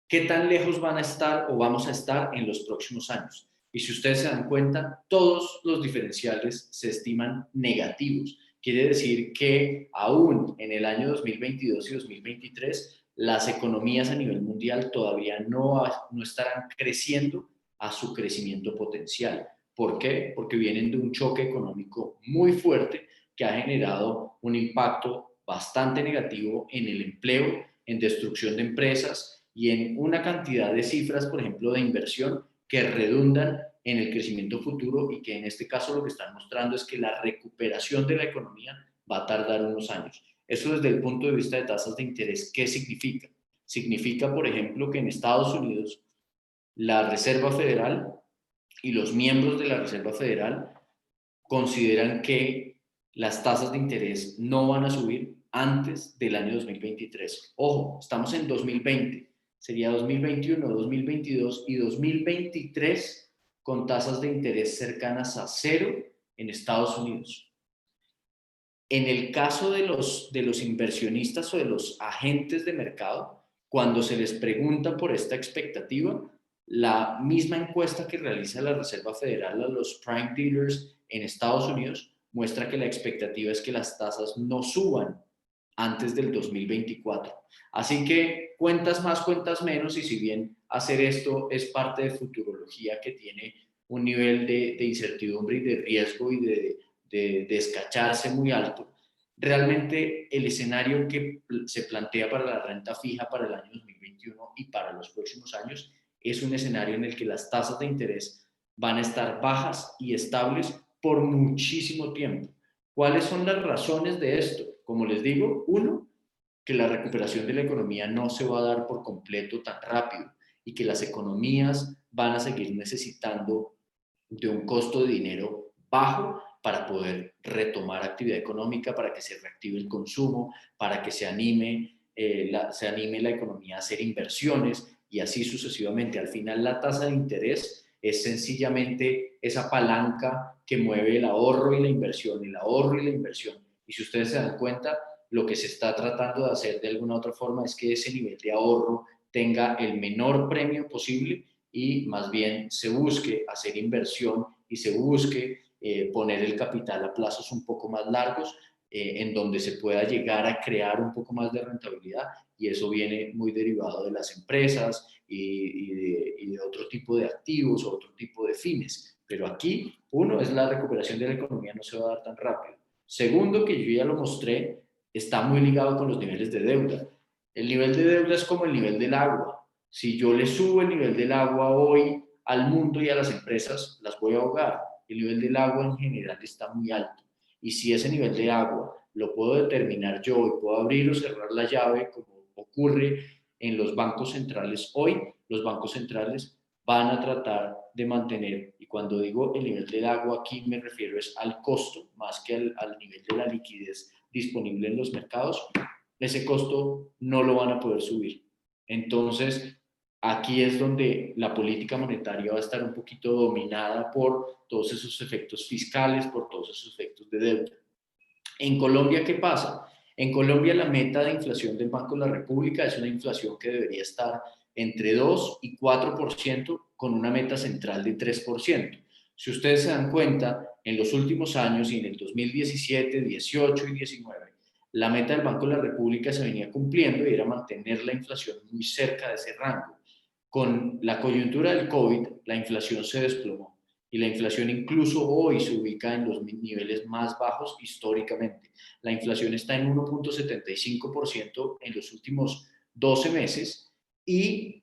qué tan lejos van a estar o vamos a estar en los próximos años. Y si ustedes se dan cuenta, todos los diferenciales se estiman negativos. Quiere decir que aún en el año 2022 y 2023, las economías a nivel mundial todavía no estarán creciendo a su crecimiento potencial. ¿Por qué? Porque vienen de un choque económico muy fuerte que ha generado un impacto bastante negativo en el empleo, en destrucción de empresas y en una cantidad de cifras, por ejemplo, de inversión que redundan en el crecimiento futuro y que en este caso lo que están mostrando es que la recuperación de la economía va a tardar unos años. Eso desde el punto de vista de tasas de interés, ¿qué significa? Significa, por ejemplo, que en Estados Unidos la Reserva Federal y los miembros de la Reserva Federal consideran que las tasas de interés no van a subir antes del año 2023. Ojo, estamos en 2020, sería 2021, 2022 y 2023 con tasas de interés cercanas a cero en Estados Unidos. En el caso de los inversionistas o de los agentes de mercado, cuando se les pregunta por esta expectativa, la misma encuesta que realiza la Reserva Federal a los prime dealers en Estados Unidos muestra que la expectativa es que las tasas no suban antes del 2024. Así que cuentas más, cuentas menos, y si bien hacer esto es parte de futurología que tiene un nivel de incertidumbre y de riesgo y de descacharse muy alto, realmente el escenario que se plantea para la renta fija para el año 2021 y para los próximos años es un escenario en el que las tasas de interés van a estar bajas y estables por muchísimo tiempo. ¿Cuáles son las razones de esto? Como les digo, uno, que la recuperación de la economía no se va a dar por completo tan rápido y que las economías van a seguir necesitando de un costo de dinero bajo para poder retomar actividad económica, para que se reactive el consumo, para que se anime la economía a hacer inversiones y así sucesivamente. Al final, la tasa de interés es sencillamente esa palanca que mueve el ahorro y la inversión, el ahorro y la inversión. Y si ustedes se dan cuenta, lo que se está tratando de hacer de alguna otra forma es que ese nivel de ahorro tenga el menor premio posible y más bien se busque hacer inversión y se busque poner el capital a plazos un poco más largos, en donde se pueda llegar a crear un poco más de rentabilidad, y eso viene muy derivado de las empresas y de otro tipo de activos o otro tipo de fines. Pero aquí, uno, es la recuperación de la economía, no se va a dar tan rápido. Segundo, que yo ya lo mostré, está muy ligado con los niveles de deuda. El nivel de deuda es como el nivel del agua. Si yo le subo el nivel del agua hoy al mundo y a las empresas, las voy a ahogar. El nivel del agua en general está muy alto. Y si ese nivel de agua lo puedo determinar yo y puedo abrir o cerrar la llave, como ocurre en los bancos centrales hoy, los bancos centrales van a tratar de mantener, y cuando digo el nivel del agua aquí me refiero es al costo, más que al nivel de la liquidez disponible en los mercados, ese costo no lo van a poder subir. Entonces, aquí es donde la política monetaria va a estar un poquito dominada por todos esos efectos fiscales, por todos esos efectos de deuda. En Colombia, ¿qué pasa? En Colombia la meta de inflación del Banco de la República es una inflación que debería estar entre 2 y 4% con una meta central de 3%. Si ustedes se dan cuenta, en los últimos años y en el 2017, 18 y 19, la meta del Banco de la República se venía cumpliendo y era mantener la inflación muy cerca de ese rango. Con la coyuntura del COVID, la inflación se desplomó y la inflación incluso hoy se ubica en los niveles más bajos históricamente. La inflación está en 1.75% en los últimos 12 meses y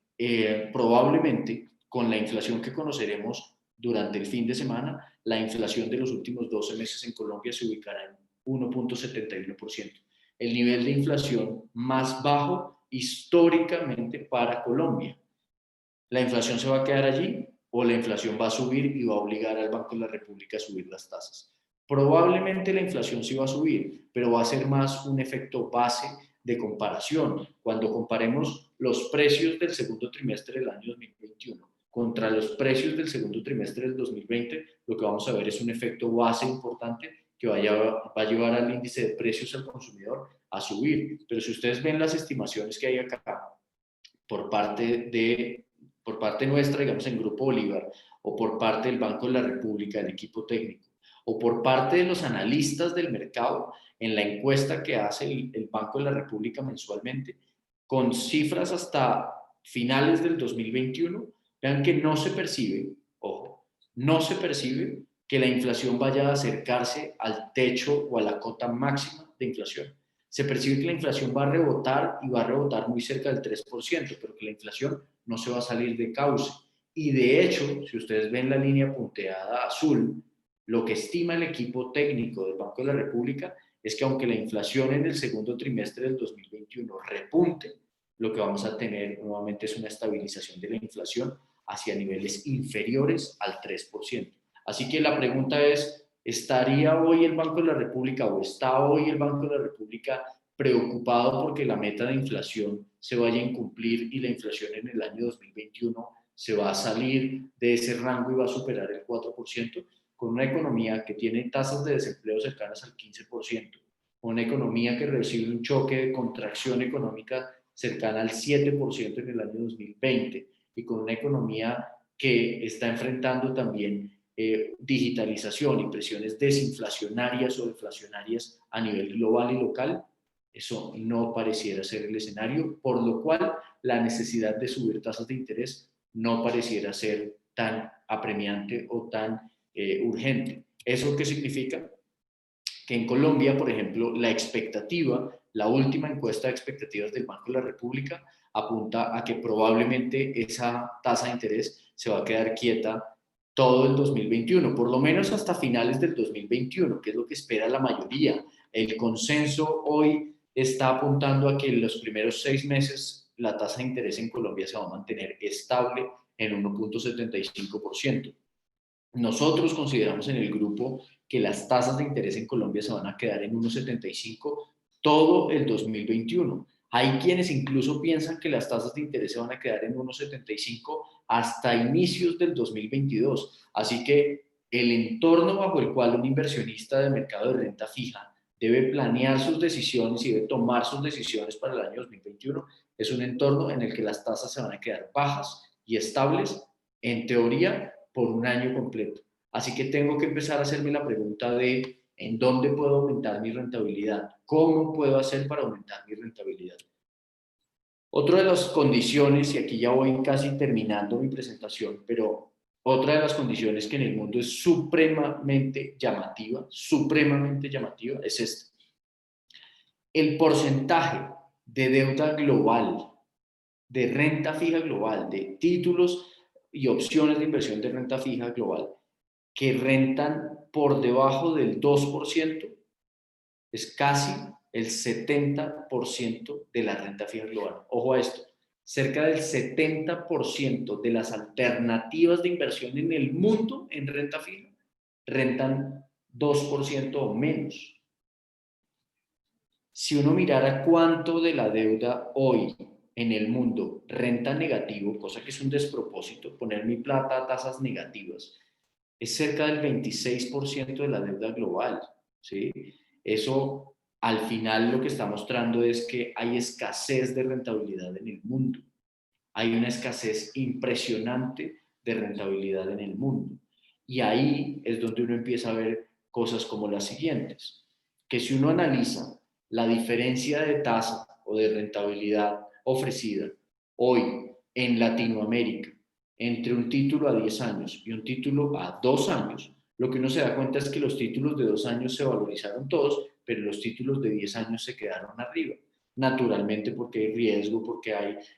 probablemente con la inflación que conoceremos durante el fin de semana, la inflación de los últimos 12 meses en Colombia se ubicará en 1.71%. El nivel de inflación más bajo históricamente para Colombia. ¿La inflación se va a quedar allí o la inflación va a subir y va a obligar al Banco de la República a subir las tasas? Probablemente la inflación sí va a subir, pero va a ser más un efecto base de comparación. Cuando comparemos los precios del segundo trimestre del año 2021 contra los precios del segundo trimestre del 2020, lo que vamos a ver es un efecto base importante que va a llevar al índice de precios al consumidor a subir. Pero si ustedes ven las estimaciones que hay acá por parte nuestra, digamos en Grupo Bolívar, o por parte del Banco de la República, el equipo técnico, o por parte de los analistas del mercado, en la encuesta que hace el Banco de la República mensualmente, con cifras hasta finales del 2021, vean que no se percibe, ojo, no se percibe que la inflación vaya a acercarse al techo o a la cota máxima de inflación. Se percibe que la inflación va a rebotar y va a rebotar muy cerca del 3%, pero que la inflación no se va a salir de cauce. Y de hecho, si ustedes ven la línea punteada azul, lo que estima el equipo técnico del Banco de la República es que aunque la inflación en el segundo trimestre del 2021 repunte, lo que vamos a tener nuevamente es una estabilización de la inflación hacia niveles inferiores al 3%. Así que la pregunta es, ¿estaría hoy el Banco de la República o está hoy el Banco de la República preocupado porque la meta de inflación se vaya a incumplir y la inflación en el año 2021 se va a salir de ese rango y va a superar el 4%? Con una economía que tiene tasas de desempleo cercanas al 15%, con una economía que recibe un choque de contracción económica cercana al 7% en el año 2020 y con una economía que está enfrentando también digitalización y presiones desinflacionarias o deflacionarias a nivel global y local, eso no pareciera ser el escenario, por lo cual la necesidad de subir tasas de interés no pareciera ser tan apremiante o tan urgente. ¿Eso qué significa? Que en Colombia, por ejemplo, la expectativa, la última encuesta de expectativas del Banco de la República apunta a que probablemente esa tasa de interés se va a quedar quieta todo el 2021, por lo menos hasta finales del 2021, que es lo que espera la mayoría. El consenso hoy está apuntando a que en los primeros 6 meses la tasa de interés en Colombia se va a mantener estable en 1.75%. Nosotros consideramos en el grupo que las tasas de interés en Colombia se van a quedar en 1.75 todo el 2021. Hay quienes incluso piensan que las tasas de interés se van a quedar en 1.75 hasta inicios del 2022. Así que el entorno bajo el cual un inversionista de mercado de renta fija debe planear sus decisiones y debe tomar sus decisiones para el año 2021 es un entorno en el que las tasas se van a quedar bajas y estables, en teoría, por un año completo. Así que tengo que empezar a hacerme la pregunta de ¿en dónde puedo aumentar mi rentabilidad? ¿Cómo puedo hacer para aumentar mi rentabilidad? Otra de las condiciones, y aquí ya voy casi terminando mi presentación, pero otra de las condiciones que en el mundo es supremamente llamativa, es esta. El porcentaje de deuda global, de renta fija global, de títulos y opciones de inversión de renta fija global que rentan por debajo del 2%, es casi el 70% de la renta fija global. Ojo a esto, cerca del 70% de las alternativas de inversión en el mundo en renta fija rentan 2% o menos. Si uno mirara cuánto de la deuda hoy en el mundo renta negativo, cosa que es un despropósito, poner mi plata a tasas negativas, es cerca del 26% de la deuda global, ¿sí? Eso al final lo que está mostrando es que hay escasez de rentabilidad en el mundo. Hay una escasez impresionante de rentabilidad en el mundo. Y ahí es donde uno empieza a ver cosas como las siguientes, que si uno analiza la diferencia de tasa o de rentabilidad ofrecida hoy en Latinoamérica entre un título a 10 años y un título a 2 años, lo que uno se da cuenta es que los títulos de 2 años se valorizaron todos, pero los títulos de 10 años se quedaron arriba. Naturalmente porque hay riesgo, porque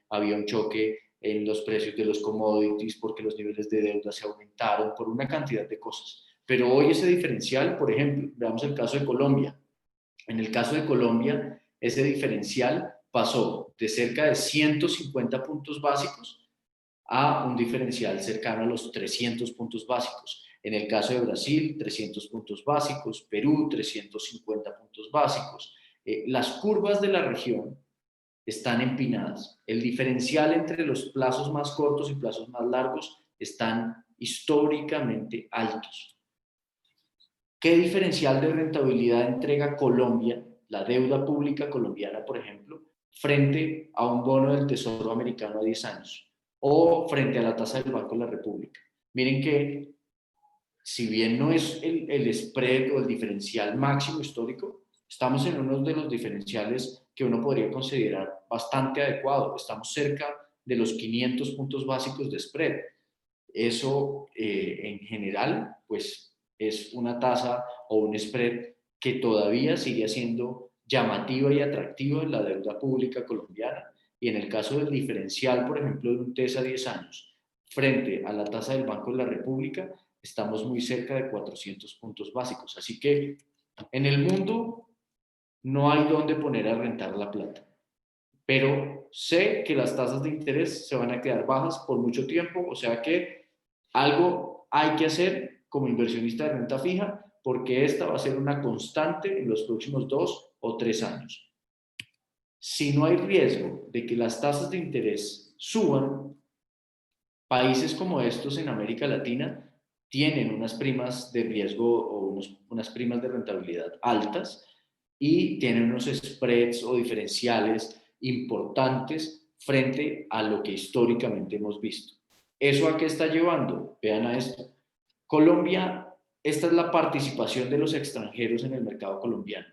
había un choque en los precios de los commodities, porque los niveles de deuda se aumentaron, por una cantidad de cosas. Pero hoy ese diferencial, por ejemplo, veamos el caso de Colombia. En el caso de Colombia, ese diferencial pasó de cerca de 150 puntos básicos a un diferencial cercano a los 300 puntos básicos. En el caso de Brasil, 300 puntos básicos, Perú, 350 puntos básicos. Las curvas de la región están empinadas. El diferencial entre los plazos más cortos y plazos más largos están históricamente altos. ¿Qué diferencial de rentabilidad entrega Colombia, la deuda pública colombiana, por ejemplo, frente a un bono del Tesoro americano a 10 años o frente a la tasa del Banco de la República? Miren que, si bien no es el spread o el diferencial máximo histórico, estamos en uno de los diferenciales que uno podría considerar bastante adecuado. Estamos cerca de los 500 puntos básicos de spread. Eso, en general, pues es una tasa o un spread que todavía sigue siendo llamativa y atractiva en la deuda pública colombiana. Y en el caso del diferencial, por ejemplo, de un TES a 10 años frente a la tasa del Banco de la República, estamos muy cerca de 400 puntos básicos. Así que en el mundo no hay dónde poner a rentar la plata. Pero sé que las tasas de interés se van a quedar bajas por mucho tiempo, o sea que algo hay que hacer como inversionista de renta fija, porque esta va a ser una constante en los próximos 2 o 3 años. Si no hay riesgo de que las tasas de interés suban, países como estos en América Latina tienen unas primas de riesgo o unas primas de rentabilidad altas y tienen unos spreads o diferenciales importantes frente a lo que históricamente hemos visto. ¿Eso a qué está llevando? Vean a esto. Colombia, esta es la participación de los extranjeros en el mercado colombiano,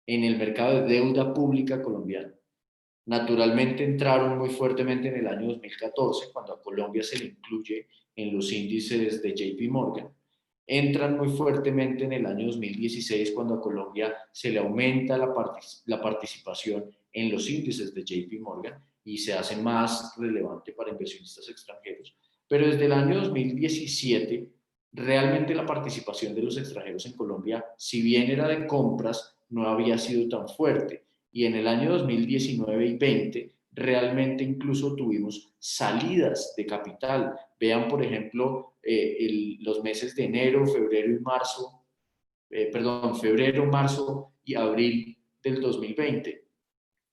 en el mercado de deuda pública colombiano. Naturalmente entraron muy fuertemente en el año 2014, cuando a Colombia se le incluye en los índices de JP Morgan. Entran muy fuertemente en el año 2016, cuando a Colombia se le aumenta la participación en los índices de JP Morgan y se hace más relevante para inversionistas extranjeros. Pero desde el año 2017, realmente la participación de los extranjeros en Colombia, si bien era de compras, no había sido tan fuerte. Y en el año 2019 y 20 realmente incluso tuvimos salidas de capital. Vean, por ejemplo, los meses de enero, febrero y marzo, febrero, marzo y abril del 2020.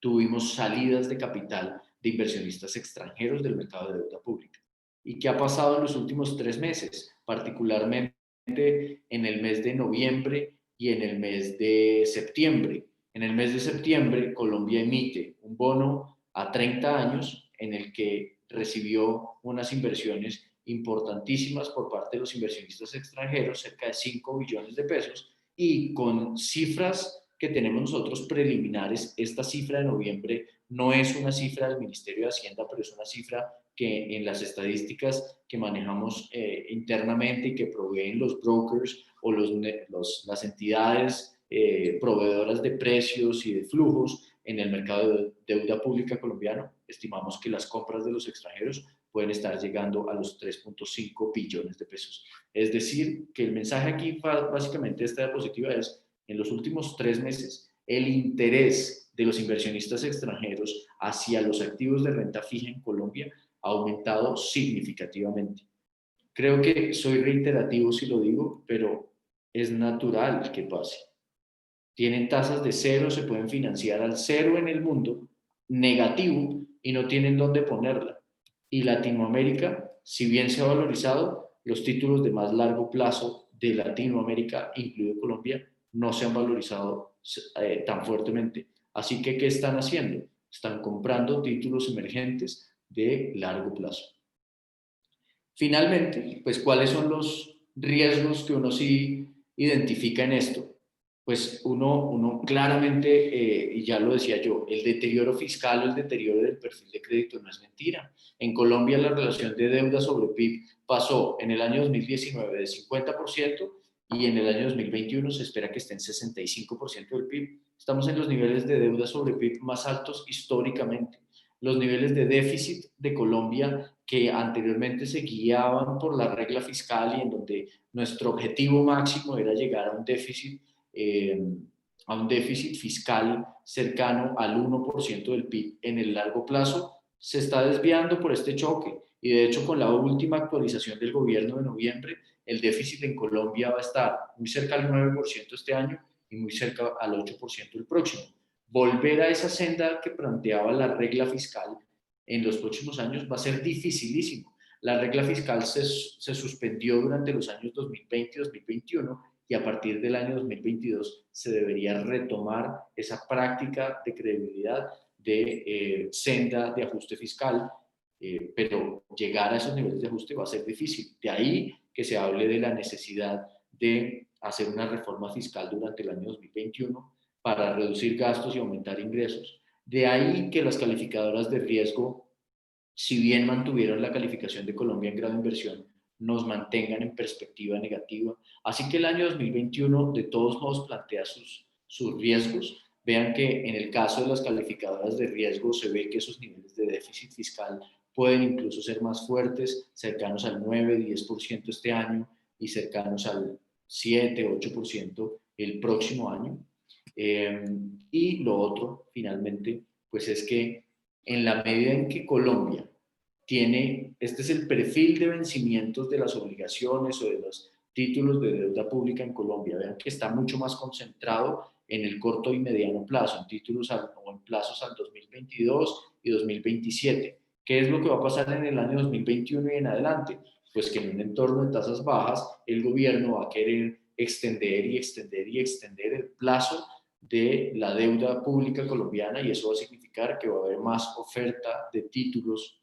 Tuvimos salidas de capital de inversionistas extranjeros del mercado de deuda pública. ¿Y qué ha pasado en los últimos 3 meses? Particularmente en el mes de noviembre y en el mes de septiembre. En el mes de septiembre, Colombia emite un bono a 30 años en el que recibió unas inversiones importantísimas por parte de los inversionistas extranjeros, cerca de 5 billones de pesos, y con cifras que tenemos nosotros preliminares. Esta cifra de noviembre no es una cifra del Ministerio de Hacienda, pero es una cifra que en las estadísticas que manejamos internamente y que proveen los brokers o las entidades proveedoras de precios y de flujos en el mercado de deuda pública colombiano, estimamos que las compras de los extranjeros pueden estar llegando a los 3.5 billones de pesos. Es decir, que el mensaje aquí básicamente de esta diapositiva es: en los últimos 3 meses, el interés de los inversionistas extranjeros hacia los activos de renta fija en Colombia ha aumentado significativamente. Creo que soy reiterativo si lo digo, pero es natural que pase. Tienen tasas de cero, se pueden financiar al cero en el mundo, negativo, y no tienen dónde ponerla. Y Latinoamérica, si bien se ha valorizado, los títulos de más largo plazo de Latinoamérica, incluido Colombia, no se han valorizado tan fuertemente. Así que, ¿qué están haciendo? Están comprando títulos emergentes de largo plazo. Finalmente, pues, ¿cuáles son los riesgos que uno sí identifica en esto? Pues uno claramente, y ya lo decía yo, el deterioro fiscal o el deterioro del perfil de crédito no es mentira. En Colombia la relación de deuda sobre PIB pasó en el año 2019 de 50% y en el año 2021 se espera que esté en 65% del PIB. Estamos en los niveles de deuda sobre PIB más altos históricamente. Los niveles de déficit de Colombia, que anteriormente se guiaban por la regla fiscal y en donde nuestro objetivo máximo era llegar a un déficit fiscal cercano al 1% del PIB en el largo plazo, se está desviando por este choque. Y de hecho, con la última actualización del gobierno de noviembre, el déficit en Colombia va a estar muy cerca al 9% este año y muy cerca al 8% el próximo. Volver a esa senda que planteaba la regla fiscal en los próximos años va a ser dificilísimo. La regla fiscal se suspendió durante los años 2020 y 2021 y a partir del año 2022 se debería retomar esa práctica de credibilidad de senda de ajuste fiscal, pero llegar a esos niveles de ajuste va a ser difícil. De ahí que se hable de la necesidad de hacer una reforma fiscal durante el año 2021 para reducir gastos y aumentar ingresos. De ahí que las calificadoras de riesgo, si bien mantuvieron la calificación de Colombia en grado de inversión, nos mantengan en perspectiva negativa. Así que el año 2021 de todos modos plantea sus riesgos. Vean que en el caso de las calificadoras de riesgo se ve que esos niveles de déficit fiscal pueden incluso ser más fuertes, cercanos al 9-10% este año y cercanos al 7-8% el próximo año. Y lo otro, finalmente, pues es que en la medida en que Colombia tiene, este es el perfil de vencimientos de las obligaciones o de los títulos de deuda pública en Colombia, vean que está mucho más concentrado en el corto y mediano plazo, en títulos o en plazos al 2022 y 2027. ¿Qué es lo que va a pasar en el año 2021 y en adelante? Pues que en un entorno de tasas bajas, el gobierno va a querer extender y extender y extender el plazo de la deuda pública colombiana y eso va a significar que va a haber más oferta de títulos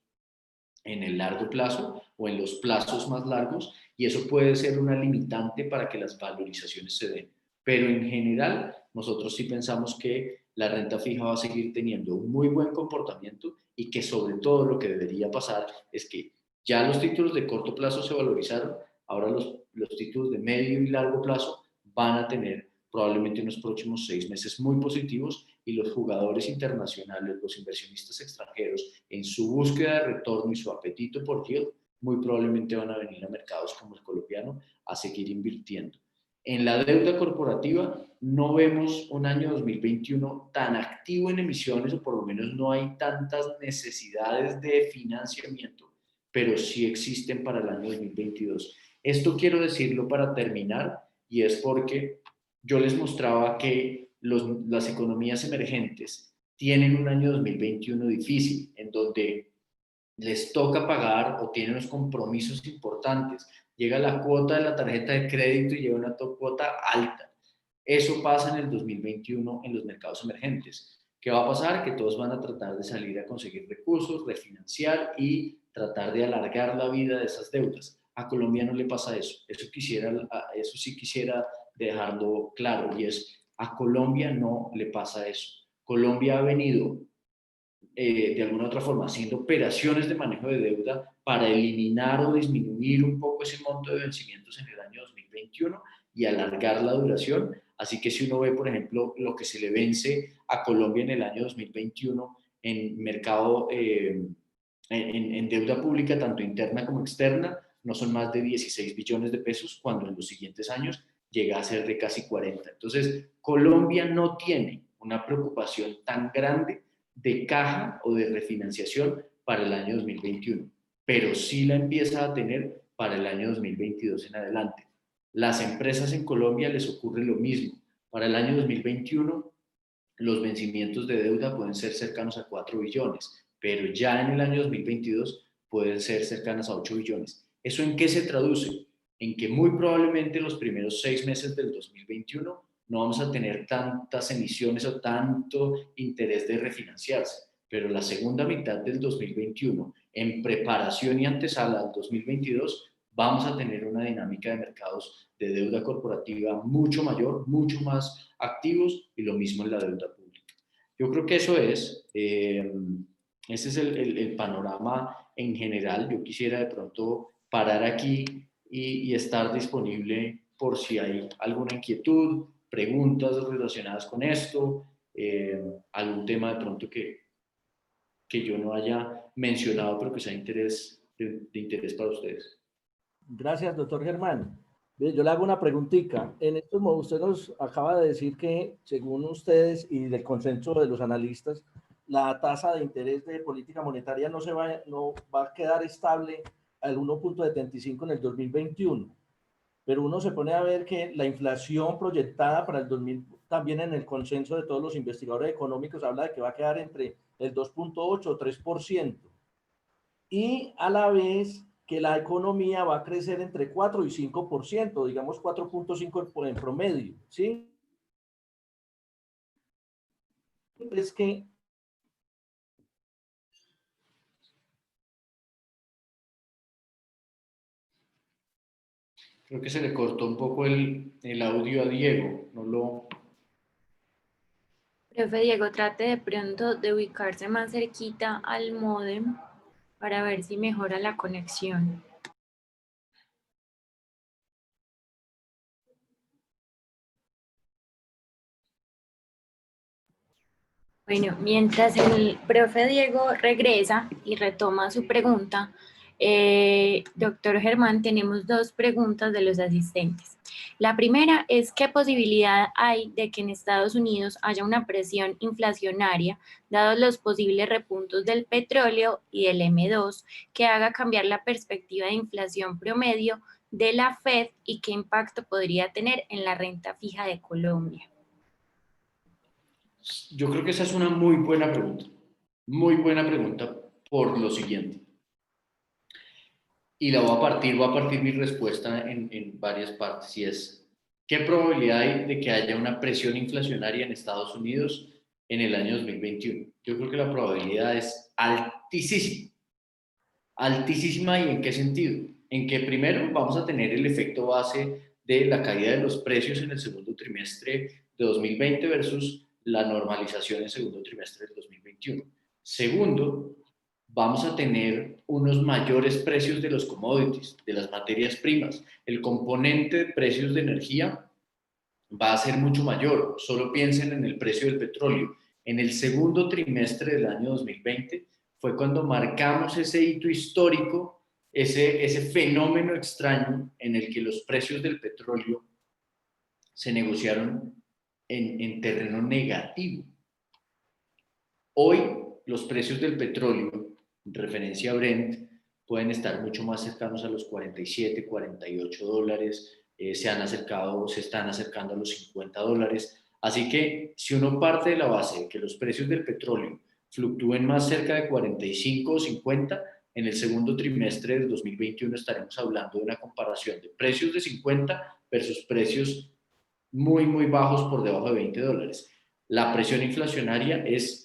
en el largo plazo o en los plazos más largos y eso puede ser una limitante para que las valorizaciones se den. Pero en general, nosotros sí pensamos que la renta fija va a seguir teniendo un muy buen comportamiento y que sobre todo lo que debería pasar es que ya los títulos de corto plazo se valorizaron, ahora los títulos de medio y largo plazo van a tener probablemente en los próximos 6 meses muy positivos y los jugadores internacionales, los inversionistas extranjeros, en su búsqueda de retorno y su apetito por yield, muy probablemente van a venir a mercados como el colombiano a seguir invirtiendo. En la deuda corporativa no vemos un año 2021 tan activo en emisiones o por lo menos no hay tantas necesidades de financiamiento, pero sí existen para el año 2022. Esto quiero decirlo para terminar y es porque yo les mostraba que las economías emergentes tienen un año 2021 difícil, en donde les toca pagar o tienen unos compromisos importantes. Llega la cuota de la tarjeta de crédito y llega una cuota alta. Eso pasa en el 2021 en los mercados emergentes. ¿Qué va a pasar? Que todos van a tratar de salir a conseguir recursos, refinanciar y tratar de alargar la vida de esas deudas. A Colombia no le pasa eso. Eso sí quisiera dejarlo claro y es, a Colombia no le pasa eso. Colombia ha venido de alguna otra forma haciendo operaciones de manejo de deuda para eliminar o disminuir un poco ese monto de vencimientos en el año 2021 y alargar la duración. Así que si uno ve, por ejemplo, lo que se le vence a Colombia en el año 2021 en mercado, en deuda pública, tanto interna como externa, no son más de 16 billones de pesos, cuando en los siguientes años llega a ser de casi 40. Entonces, Colombia no tiene una preocupación tan grande de caja o de refinanciación para el año 2021, pero sí la empieza a tener para el año 2022 en adelante. Las empresas en Colombia les ocurre lo mismo. Para el año 2021 los vencimientos de deuda pueden ser cercanos a 4 billones, pero ya en el año 2022 pueden ser cercanas a 8 billones. ¿Eso en qué se traduce? En que muy probablemente los primeros 6 meses del 2021 no vamos a tener tantas emisiones o tanto interés de refinanciarse, pero la segunda mitad del 2021, en preparación y antesala al 2022, vamos a tener una dinámica de mercados de deuda corporativa mucho mayor, mucho más activos y lo mismo en la deuda pública. Yo creo que eso es, ese es el panorama en general. Yo quisiera de pronto parar aquí y estar disponible por si hay alguna inquietud, preguntas relacionadas con esto, algún tema de pronto que yo no haya mencionado, pero que sea de interés para ustedes. Gracias, doctor Germán. Yo le hago una preguntita. En estos momentos, usted nos acaba de decir que, según ustedes y del consenso de los analistas, la tasa de interés de política monetaria no va a quedar estable al 1.75 en el 2021. pero uno se pone a ver que la inflación proyectada para el 2000, también en el consenso de todos los investigadores económicos, habla de que va a quedar entre el 2.8 o 3%. Y a la vez que la economía va a crecer entre 4 y 5%, digamos 4.5 en promedio, ¿sí? Es que Creo que se le cortó un poco el audio a Diego, no lo... Profe Diego, trate de pronto de ubicarse más cerquita al módem para ver si mejora la conexión. Bueno, mientras el profe Diego regresa y retoma su pregunta, doctor Germán, tenemos dos preguntas de los asistentes. La primera es, ¿qué posibilidad hay de que en Estados Unidos haya una presión inflacionaria, dados los posibles repuntos del petróleo y del M2, que haga cambiar la perspectiva de inflación promedio de la Fed y qué impacto podría tener en la renta fija de Colombia? Yo creo que esa es una muy buena pregunta por lo siguiente. Y la voy a partir mi respuesta en varias partes, y es, ¿qué probabilidad hay de que haya una presión inflacionaria en Estados Unidos en el año 2021? Yo creo que la probabilidad es altísima, altísima. ¿Y en qué sentido? En que primero vamos a tener el efecto base de la caída de los precios en el segundo trimestre de 2020 versus la normalización en el segundo trimestre del 2021. Segundo, vamos a tener unos mayores precios de los commodities, de las materias primas. El componente de precios de energía va a ser mucho mayor. Solo piensen en el precio del petróleo. En el segundo trimestre del año 2020 fue cuando marcamos ese hito histórico, ese fenómeno extraño en el que los precios del petróleo se negociaron en terreno negativo. Hoy los precios del petróleo, en referencia a Brent, pueden estar mucho más cercanos a los 47, 48 dólares, se están acercando a los 50 dólares. Así que si uno parte de la base de que los precios del petróleo fluctúen más cerca de 45 o 50, en el segundo trimestre del 2021 estaremos hablando de una comparación de precios de 50 versus precios muy, muy bajos por debajo de 20 dólares. La presión inflacionaria es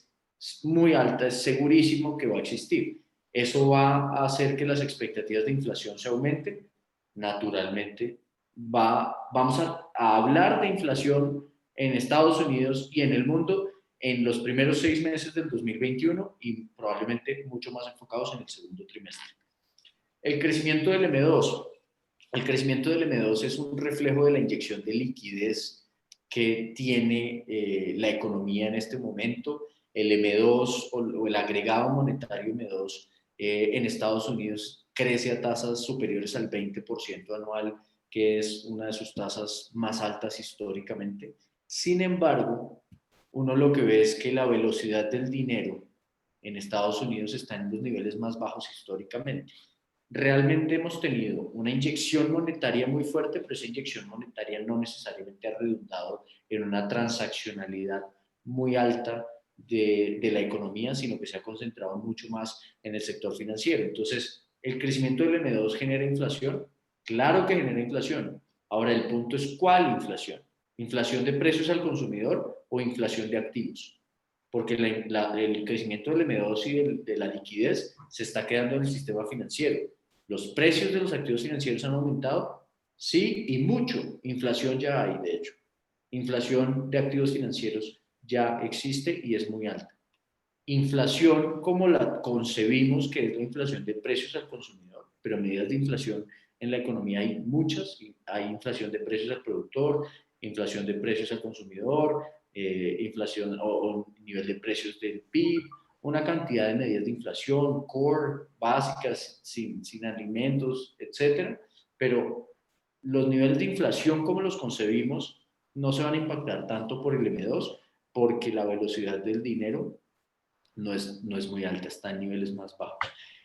muy alta, es segurísimo que va a existir. ¿Eso va a hacer que las expectativas de inflación se aumenten? Naturalmente, vamos a hablar de inflación en Estados Unidos y en el mundo en los primeros 6 meses del 2021 y probablemente mucho más enfocados en el segundo trimestre. El crecimiento del M2. El crecimiento del M2 es un reflejo de la inyección de liquidez que tiene la economía en este momento. El M2 o el agregado monetario M2 en Estados Unidos crece a tasas superiores al 20% anual, que es una de sus tasas más altas históricamente. Sin embargo, uno lo que ve es que la velocidad del dinero en Estados Unidos está en los niveles más bajos históricamente. Realmente hemos tenido una inyección monetaria muy fuerte, pero esa inyección monetaria no necesariamente ha redundado en una transaccionalidad muy alta de la economía, sino que se ha concentrado mucho más en el sector financiero. Entonces, ¿el crecimiento del M2 genera inflación? Claro que genera inflación. Ahora, el punto es ¿cuál inflación? ¿Inflación de precios al consumidor o inflación de activos? Porque el crecimiento del M2 y de la liquidez se está quedando en el sistema financiero. ¿Los precios de los activos financieros han aumentado? Sí, y mucho. Inflación ya hay, de hecho. Inflación de activos financieros ya existe y es muy alta. Inflación como la concebimos, que es la inflación de precios al consumidor, pero medidas de inflación en la economía hay muchas. Hay inflación de precios al productor, inflación de precios al consumidor, inflación o nivel de precios del PIB, una cantidad de medidas de inflación, core, básicas, sin alimentos, etcétera. Pero los niveles de inflación como los concebimos no se van a impactar tanto por el M2 porque la velocidad del dinero no es muy alta, está en niveles más bajos.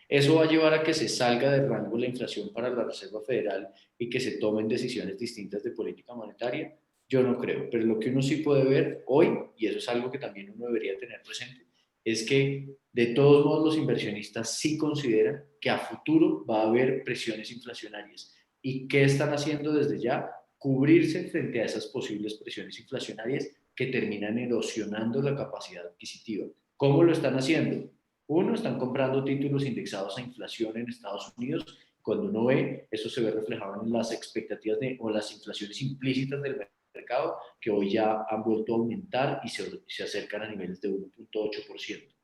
¿Eso va a llevar a que se salga de rango la inflación para la Reserva Federal y que se tomen decisiones distintas de política monetaria? Yo no creo, pero lo que uno sí puede ver hoy, y eso es algo que también uno debería tener presente, es que de todos modos los inversionistas sí consideran que a futuro va a haber presiones inflacionarias. ¿Y qué están haciendo desde ya? Cubrirse frente a esas posibles presiones inflacionarias que terminan erosionando la capacidad adquisitiva. ¿Cómo lo están haciendo? Uno, están comprando títulos indexados a inflación en Estados Unidos. Cuando uno ve, eso se ve reflejado en las expectativas o las inflaciones implícitas del mercado, que hoy ya han vuelto a aumentar y se acercan a niveles de 1.8%.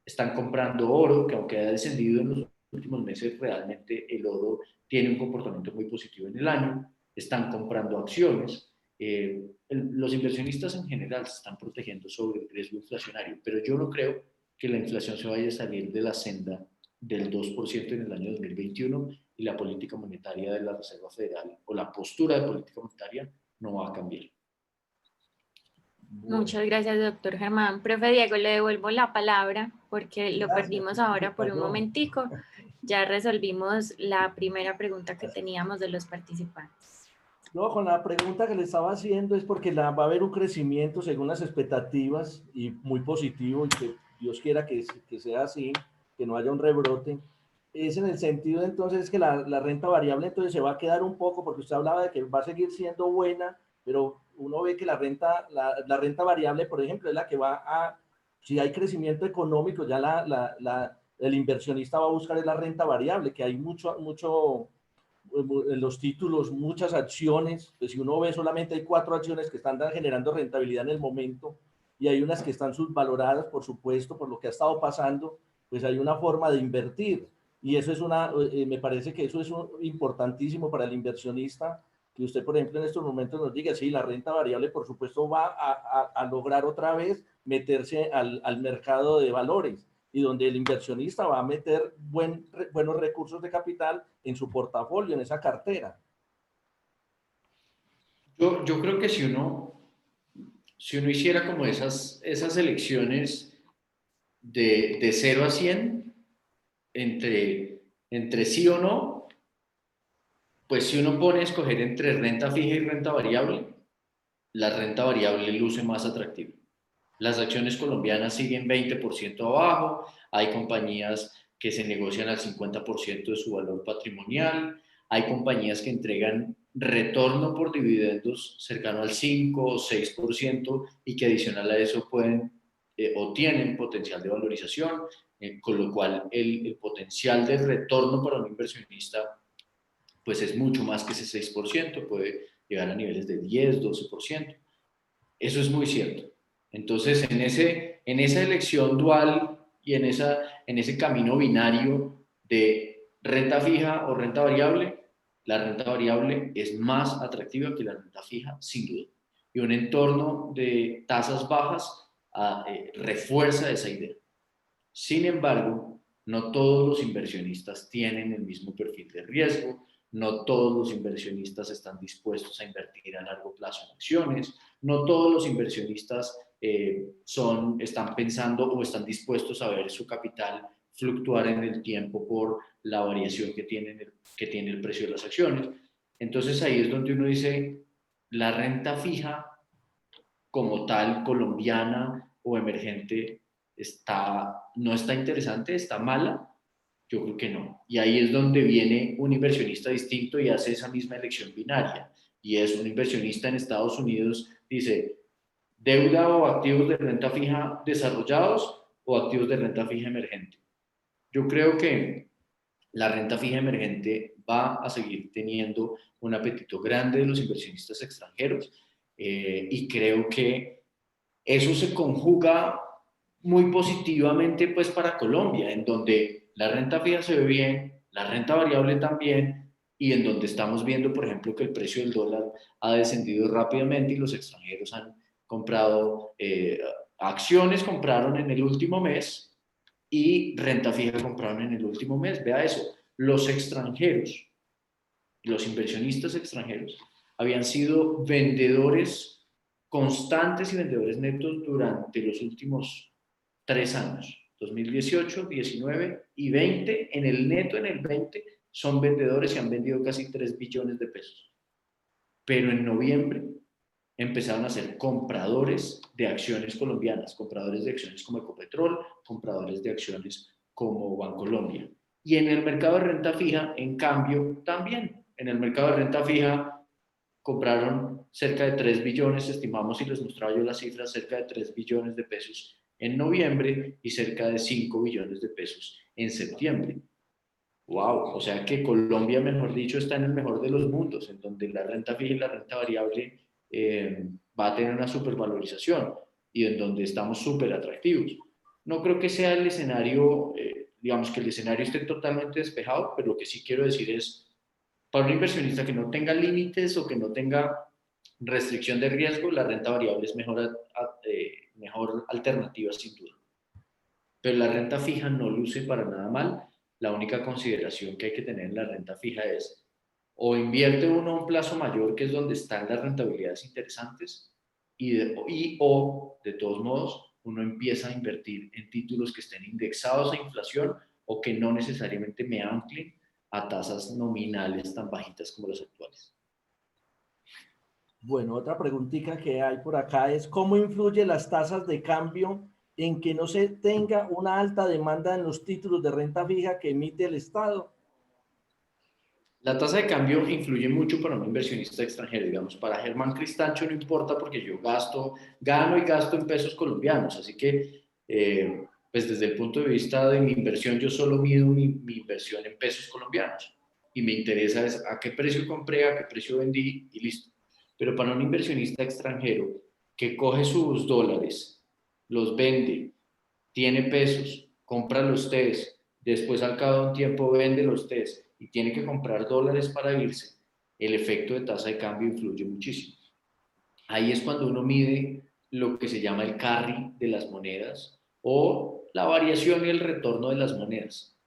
Están comprando oro, que aunque ha descendido en los últimos meses, realmente el oro tiene un comportamiento muy positivo en el año. Están comprando acciones. Los inversionistas en general se están protegiendo sobre el riesgo inflacionario, pero yo no creo que la inflación se vaya a salir de la senda del 2% en el año 2021 y la política monetaria de la Reserva Federal o la postura de política monetaria no va a cambiar. Bueno, Muchas gracias, doctor Germán. Profe Diego, le devuelvo la palabra porque lo gracias, perdimos ¿qué ahora por un pasó? momentico. Ya resolvimos la primera pregunta que teníamos de los participantes. No, con la pregunta que le estaba haciendo es porque va a haber un crecimiento según las expectativas y muy positivo y que Dios quiera que sea así, que no haya un rebrote. Es en el sentido entonces que la renta variable entonces se va a quedar un poco, porque usted hablaba de que va a seguir siendo buena, pero uno ve que la renta variable, por ejemplo, es la que va a, si hay crecimiento económico, ya el inversionista va a buscar la renta variable, que hay mucho en los títulos muchas acciones, pues si uno ve solamente hay 4 acciones que están generando rentabilidad en el momento y hay unas que están subvaloradas, por supuesto, por lo que ha estado pasando, pues hay una forma de invertir y eso es me parece que eso es importantísimo para el inversionista, que usted, por ejemplo, en estos momentos nos diga, sí, la renta variable, por supuesto, va a lograr otra vez meterse al mercado de valores y donde el inversionista va a meter buenos recursos de capital en su portafolio, en esa cartera. Yo creo que si uno hiciera como esas elecciones de 0 a 100 entre sí o no, pues si uno pone a escoger entre renta fija y renta variable, la renta variable luce más atractiva. Las acciones colombianas siguen 20% abajo, hay compañías que se negocian al 50% de su valor patrimonial, hay compañías que entregan retorno por dividendos cercano al 5 o 6% y que adicional a eso pueden o tienen potencial de valorización, con lo cual el potencial de retorno para un inversionista pues es mucho más que ese 6%, puede llegar a niveles de 10, 12%. Eso es muy cierto. Entonces, en esa elección dual y en ese camino binario de renta fija o renta variable, la renta variable es más atractiva que la renta fija, sin duda. Y un entorno de tasas bajas refuerza esa idea. Sin embargo, no todos los inversionistas tienen el mismo perfil de riesgo, no todos los inversionistas están dispuestos a invertir a largo plazo en acciones, no todos los inversionistas están pensando o están dispuestos a ver su capital fluctuar en el tiempo por la variación que tiene el precio de las acciones. Entonces ahí es donde uno dice, la renta fija como tal, colombiana o emergente, no está interesante, está mala. Yo creo que no. Y ahí es donde viene un inversionista distinto y hace esa misma elección binaria. Y es un inversionista en Estados Unidos, dice, deuda o activos de renta fija desarrollados o activos de renta fija emergente. Yo creo que la renta fija emergente va a seguir teniendo un apetito grande de los inversionistas extranjeros y creo que eso se conjuga muy positivamente pues para Colombia, en donde la renta fija se ve bien, la renta variable también, y en donde estamos viendo, por ejemplo, que el precio del dólar ha descendido rápidamente y los extranjeros han comprado acciones, compraron en el último mes y renta fija compraron en el último mes. Vea eso, los extranjeros, los inversionistas extranjeros, habían sido vendedores constantes y vendedores netos durante los últimos 3 años. 2018, 19 y 20, en el neto, en el 20, son vendedores y han vendido casi 3 billones de pesos. Pero en noviembre empezaron a ser compradores de acciones colombianas, compradores de acciones como Ecopetrol, compradores de acciones como Bancolombia. Y en el mercado de renta fija, en cambio, también. En el mercado de renta fija compraron cerca de 3 billones, estimamos, y les mostraba yo las cifras, cerca de 3 billones de pesos en noviembre y cerca de 5 billones de pesos en septiembre. Wow, o sea que Colombia, mejor dicho, está en el mejor de los mundos, en donde la renta fija y la renta variable va a tener una supervalorización y en donde estamos súper atractivos. No creo que sea el escenario, digamos que el escenario esté totalmente despejado, pero lo que sí quiero decir es, para un inversionista que no tenga límites o que no tenga restricción de riesgo, la renta variable es mejor alternativa sin duda. Pero la renta fija no luce para nada mal. La única consideración que hay que tener en la renta fija es o invierte uno a un plazo mayor, que es donde están las rentabilidades interesantes, o de todos modos uno empieza a invertir en títulos que estén indexados a inflación o que no necesariamente me anclen a tasas nominales tan bajitas como las actuales. Bueno, otra preguntita que hay por acá es ¿cómo influye las tasas de cambio en que no se tenga una alta demanda en los títulos de renta fija que emite el Estado? La tasa de cambio influye mucho para un inversionista extranjero, digamos, para Germán Cristancho no importa porque yo gano y gasto en pesos colombianos, así que pues desde el punto de vista de mi inversión yo solo mido mi inversión en pesos colombianos y me interesa es a qué precio compré, a qué precio vendí y listo. Pero para un inversionista extranjero que coge sus dólares, los vende, tiene pesos, compra los TES, después al cabo de un tiempo vende los TES y tiene que comprar dólares para irse, el efecto de tasa de cambio influye muchísimo. Ahí es cuando uno mide lo que se llama el carry de las monedas o la variación y el retorno de las monedas.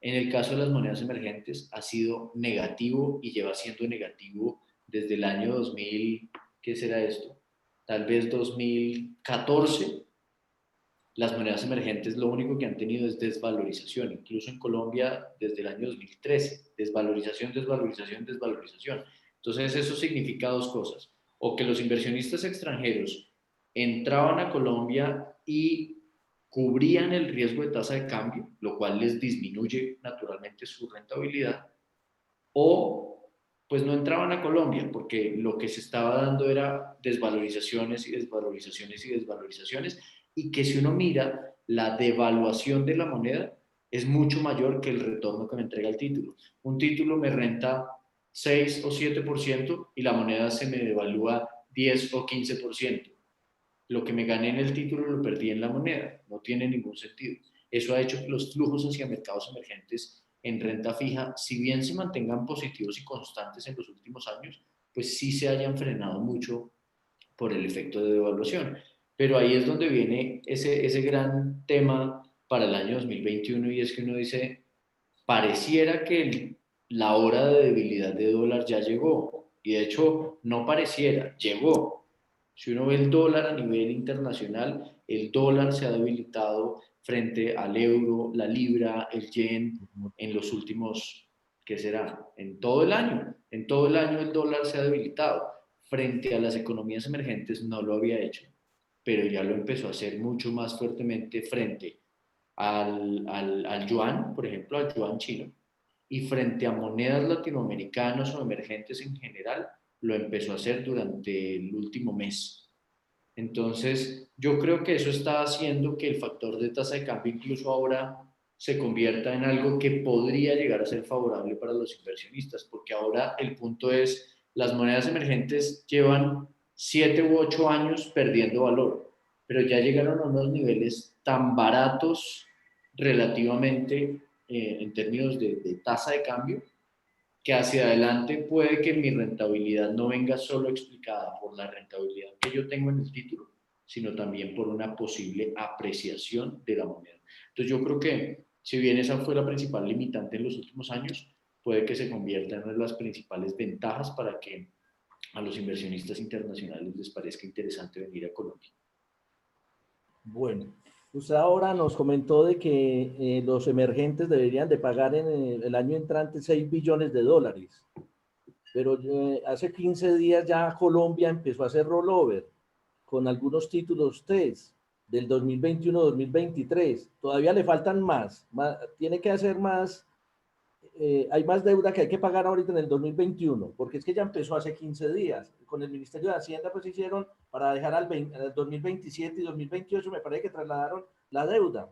En el caso de las monedas emergentes ha sido negativo y lleva siendo negativo desde el año 2000, ¿qué será esto? Tal vez 2014. Las monedas emergentes lo único que han tenido es desvalorización, incluso en Colombia desde el año 2013, desvalorización, desvalorización, desvalorización. Entonces eso significa dos cosas, o que los inversionistas extranjeros entraban a Colombia y cubrían el riesgo de tasa de cambio, lo cual les disminuye naturalmente su rentabilidad, o pues no entraban a Colombia porque lo que se estaba dando era desvalorizaciones y desvalorizaciones y desvalorizaciones y que si uno mira la devaluación de la moneda es mucho mayor que el retorno que me entrega el título. Un título me renta 6 o 7% y la moneda se me devalúa 10 o 15%. Lo que me gané en el título lo perdí en la moneda, no tiene ningún sentido. Eso ha hecho que los flujos hacia mercados emergentes en renta fija, si bien se mantengan positivos y constantes en los últimos años, pues sí se hayan frenado mucho por el efecto de devaluación. Pero ahí es donde viene ese gran tema para el año 2021 y es que uno dice, pareciera que la hora de debilidad de dólar ya llegó y de hecho no pareciera, llegó. Si uno ve el dólar a nivel internacional, el dólar se ha debilitado frente al euro, la libra, el yen en los últimos, ¿qué será? En todo el año. En todo el año el dólar se ha debilitado. Frente a las economías emergentes no lo había hecho, pero ya lo empezó a hacer mucho más fuertemente frente al yuan, por ejemplo, al yuan chino, y frente a monedas latinoamericanas o emergentes en general, lo empezó a hacer durante el último mes. Entonces, yo creo que eso está haciendo que el factor de tasa de cambio incluso ahora se convierta en algo que podría llegar a ser favorable para los inversionistas, porque ahora el punto es, las monedas emergentes llevan 7 u 8 años perdiendo valor, pero ya llegaron a unos niveles tan baratos relativamente en términos de tasa de cambio, que hacia adelante puede que mi rentabilidad no venga solo explicada por la rentabilidad que yo tengo en el título, sino también por una posible apreciación de la moneda. Entonces yo creo que si bien esa fue la principal limitante en los últimos años, puede que se convierta en una de las principales ventajas para que a los inversionistas internacionales les parezca interesante venir a Colombia. Bueno, Usted ahora nos comentó de que los emergentes deberían de pagar en el año entrante 6 billones de dólares, pero hace 15 días ya Colombia empezó a hacer rollover con algunos títulos TES del 2021-2023. Todavía le faltan más, tiene que hacer más, hay más deuda que hay que pagar ahorita en el 2021, porque es que ya empezó hace 15 días. Con el Ministerio de Hacienda pues hicieron para dejar al 2027 y 2028, me parece que trasladaron la deuda.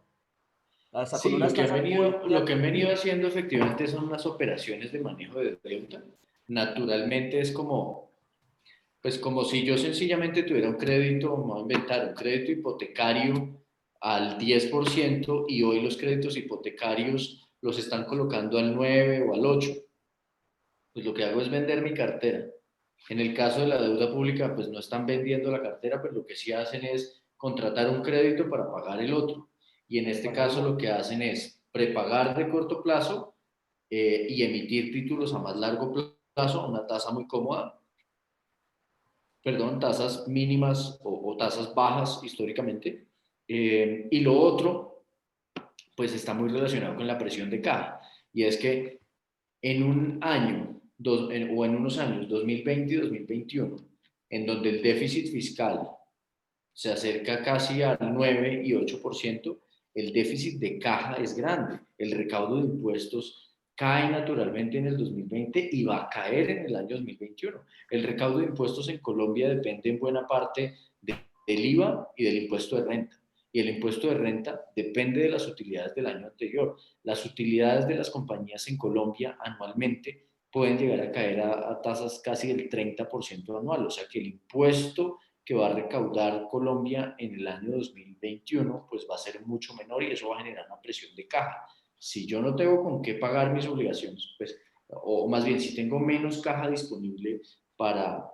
Hasta con Sí, unas tasas muy, muy lo que han venido atractivas. haciendo efectivamente son unas operaciones de manejo de deuda. Naturalmente es como, pues como si yo sencillamente tuviera un crédito, me voy a inventar un crédito hipotecario al 10% y hoy los créditos hipotecarios los están colocando al 9 o al 8. Pues lo que hago es vender mi cartera. En el caso de la deuda pública, pues no están vendiendo la cartera, pero lo que sí hacen es contratar un crédito para pagar el otro. Y en este caso lo que hacen es prepagar de corto plazo y emitir títulos a más largo plazo a una tasa muy cómoda, perdón, tasas mínimas o tasas bajas históricamente. Y lo otro, pues está muy relacionado con la presión de caja. Y es que en un año o en unos años, 2020 y 2021, en donde el déficit fiscal se acerca casi al 9 y 8%, el déficit de caja es grande. El recaudo de impuestos cae naturalmente en el 2020 y va a caer en el año 2021. El recaudo de impuestos en Colombia depende en buena parte del IVA y del impuesto de renta. Y el impuesto de renta depende de las utilidades del año anterior. Las utilidades de las compañías en Colombia anualmente pueden llegar a caer a tasas casi del 30% anual. O sea que el impuesto que va a recaudar Colombia en el año 2021, pues va a ser mucho menor y eso va a generar una presión de caja. Si yo no tengo con qué pagar mis obligaciones, pues, o más bien si tengo menos caja disponible para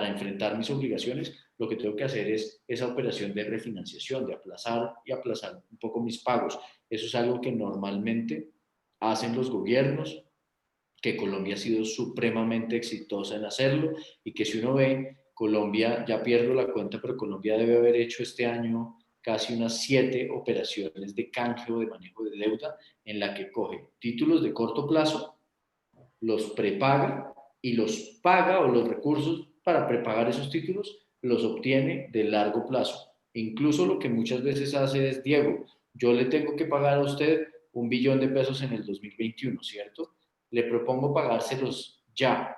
enfrentar mis obligaciones, lo que tengo que hacer es esa operación de refinanciación, de aplazar y aplazar un poco mis pagos. Eso es algo que normalmente hacen los gobiernos, que Colombia ha sido supremamente exitosa en hacerlo y que si uno ve, Colombia, ya pierdo la cuenta, pero Colombia debe haber hecho este año casi unas 7 operaciones de canje o de manejo de deuda en la que coge títulos de corto plazo, los prepaga y los paga o los recursos para prepagar esos títulos los obtiene de largo plazo. Incluso lo que muchas veces hace es, Diego, yo le tengo que pagar a usted 1 billón de pesos en el 2021, ¿cierto? Le propongo pagárselos ya,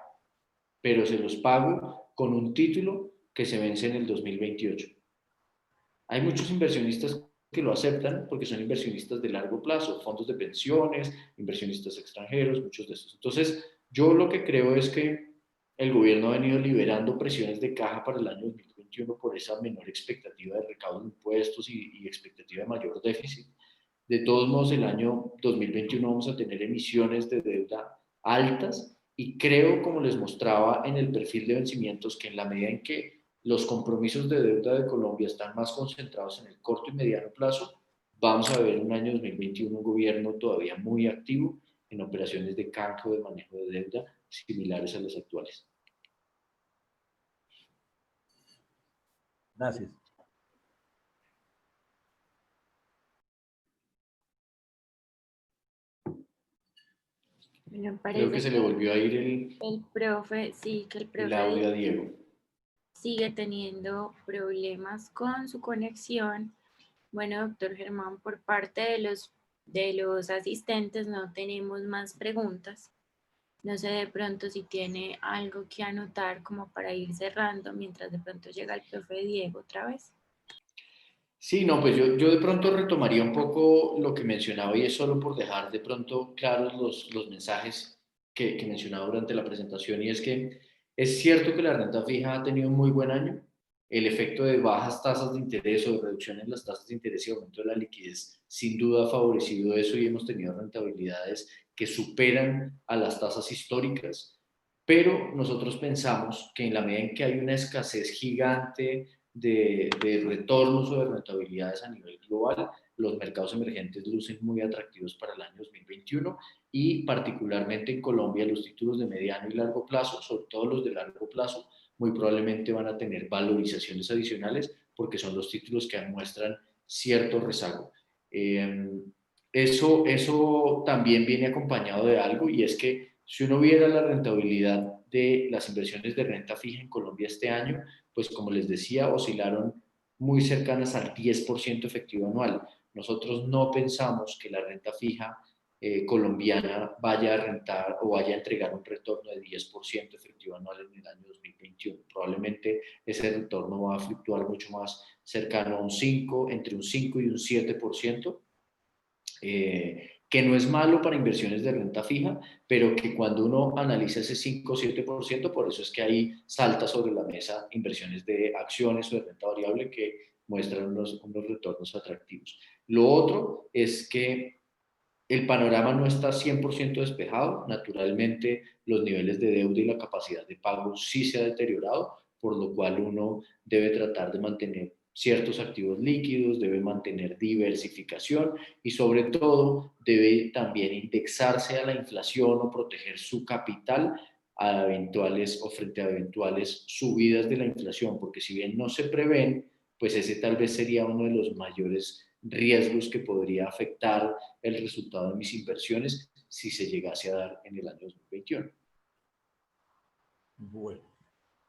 pero se los pago con un título que se vence en el 2028. Hay muchos inversionistas que lo aceptan porque son inversionistas de largo plazo, fondos de pensiones, inversionistas extranjeros, muchos de estos. Entonces, yo lo que creo es que el gobierno ha venido liberando presiones de caja para el año 2021 por esa menor expectativa de recaudo de impuestos y expectativa de mayor déficit. De todos modos, el año 2021 vamos a tener emisiones de deuda altas y creo, como les mostraba en el perfil de vencimientos, que en la medida en que los compromisos de deuda de Colombia están más concentrados en el corto y mediano plazo, vamos a ver un año 2021 un gobierno todavía muy activo en operaciones de canje o de manejo de deuda similares a las actuales. Gracias. Bueno, Creo que parece se le volvió a ir el profe, sí, que el el profe audio a Diego. sigue teniendo problemas con su conexión. Bueno, doctor Germán, por parte de los asistentes no tenemos más preguntas. No sé de pronto si tiene algo que anotar como para ir cerrando mientras de pronto llega el profe Diego otra vez. Sí, no, pues yo de pronto retomaría un poco lo que mencionaba y es solo por dejar de pronto claros los mensajes que mencionaba durante la presentación y es que es cierto que la renta fija ha tenido un muy buen año. El efecto de bajas tasas de interés o de reducción en las tasas de interés y aumento de la liquidez sin duda ha favorecido eso y hemos tenido rentabilidades que superan a las tasas históricas. Pero nosotros pensamos que en la medida en que hay una escasez gigante de retornos o de rentabilidades a nivel global, los mercados emergentes lucen muy atractivos para el año 2021 y particularmente en Colombia los títulos de mediano y largo plazo, sobre todo los de largo plazo, muy probablemente van a tener valorizaciones adicionales porque son los títulos que muestran cierto rezago. Eso también viene acompañado de algo, y es que si uno viera la rentabilidad de las inversiones de renta fija en Colombia este año, pues como les decía, oscilaron muy cercanas al 10% efectivo anual. Nosotros no pensamos que la renta fija colombiana vaya a rentar o vaya a entregar un retorno de 10% efectivo anual en el año 2021. Probablemente ese retorno va a fluctuar mucho más cercano a un 5, entre un 5 y un 7%. Que no es malo para inversiones de renta fija, pero que cuando uno analiza ese 5 o 7%, por eso es que ahí salta sobre la mesa inversiones de acciones o de renta variable que muestran unos retornos atractivos. Lo otro es que el panorama no está 100% despejado. Naturalmente, los niveles de deuda y la capacidad de pago sí se ha deteriorado, por lo cual uno debe tratar de mantener ciertos activos líquidos, debe mantener diversificación y sobre todo debe también indexarse a la inflación o proteger su capital a eventuales o frente a eventuales subidas de la inflación, porque si bien no se prevén, pues ese tal vez sería uno de los mayores riesgos que podría afectar el resultado de mis inversiones si se llegase a dar en el año 2021. Bueno,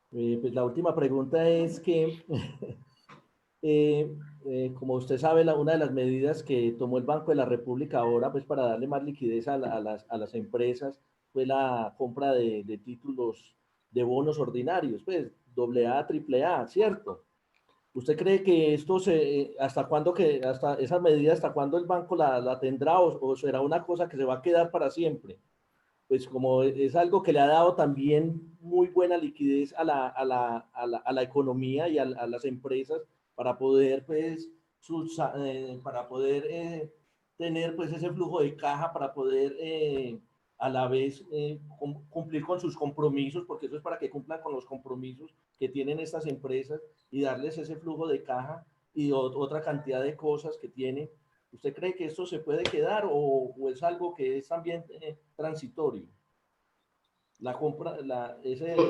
pues la última pregunta es que, como usted sabe, una de las medidas que tomó el Banco de la República ahora, pues para darle más liquidez a las empresas, fue la compra de títulos de bonos ordinarios, pues AA, AAA, ¿cierto? ¿Usted cree que esto hasta esa medida, hasta cuándo el banco la tendrá o será una cosa que se va a quedar para siempre? Pues como es algo que le ha dado también muy buena liquidez a la economía y a las empresas para poder, pues, para poder tener, pues, ese flujo de caja, para poder a la vez cumplir con sus compromisos, porque eso es para que cumplan con los compromisos que tienen estas empresas y darles ese flujo de caja y otra cantidad de cosas que tienen. ¿Usted cree que esto se puede quedar o es algo que es también transitorio? La compra,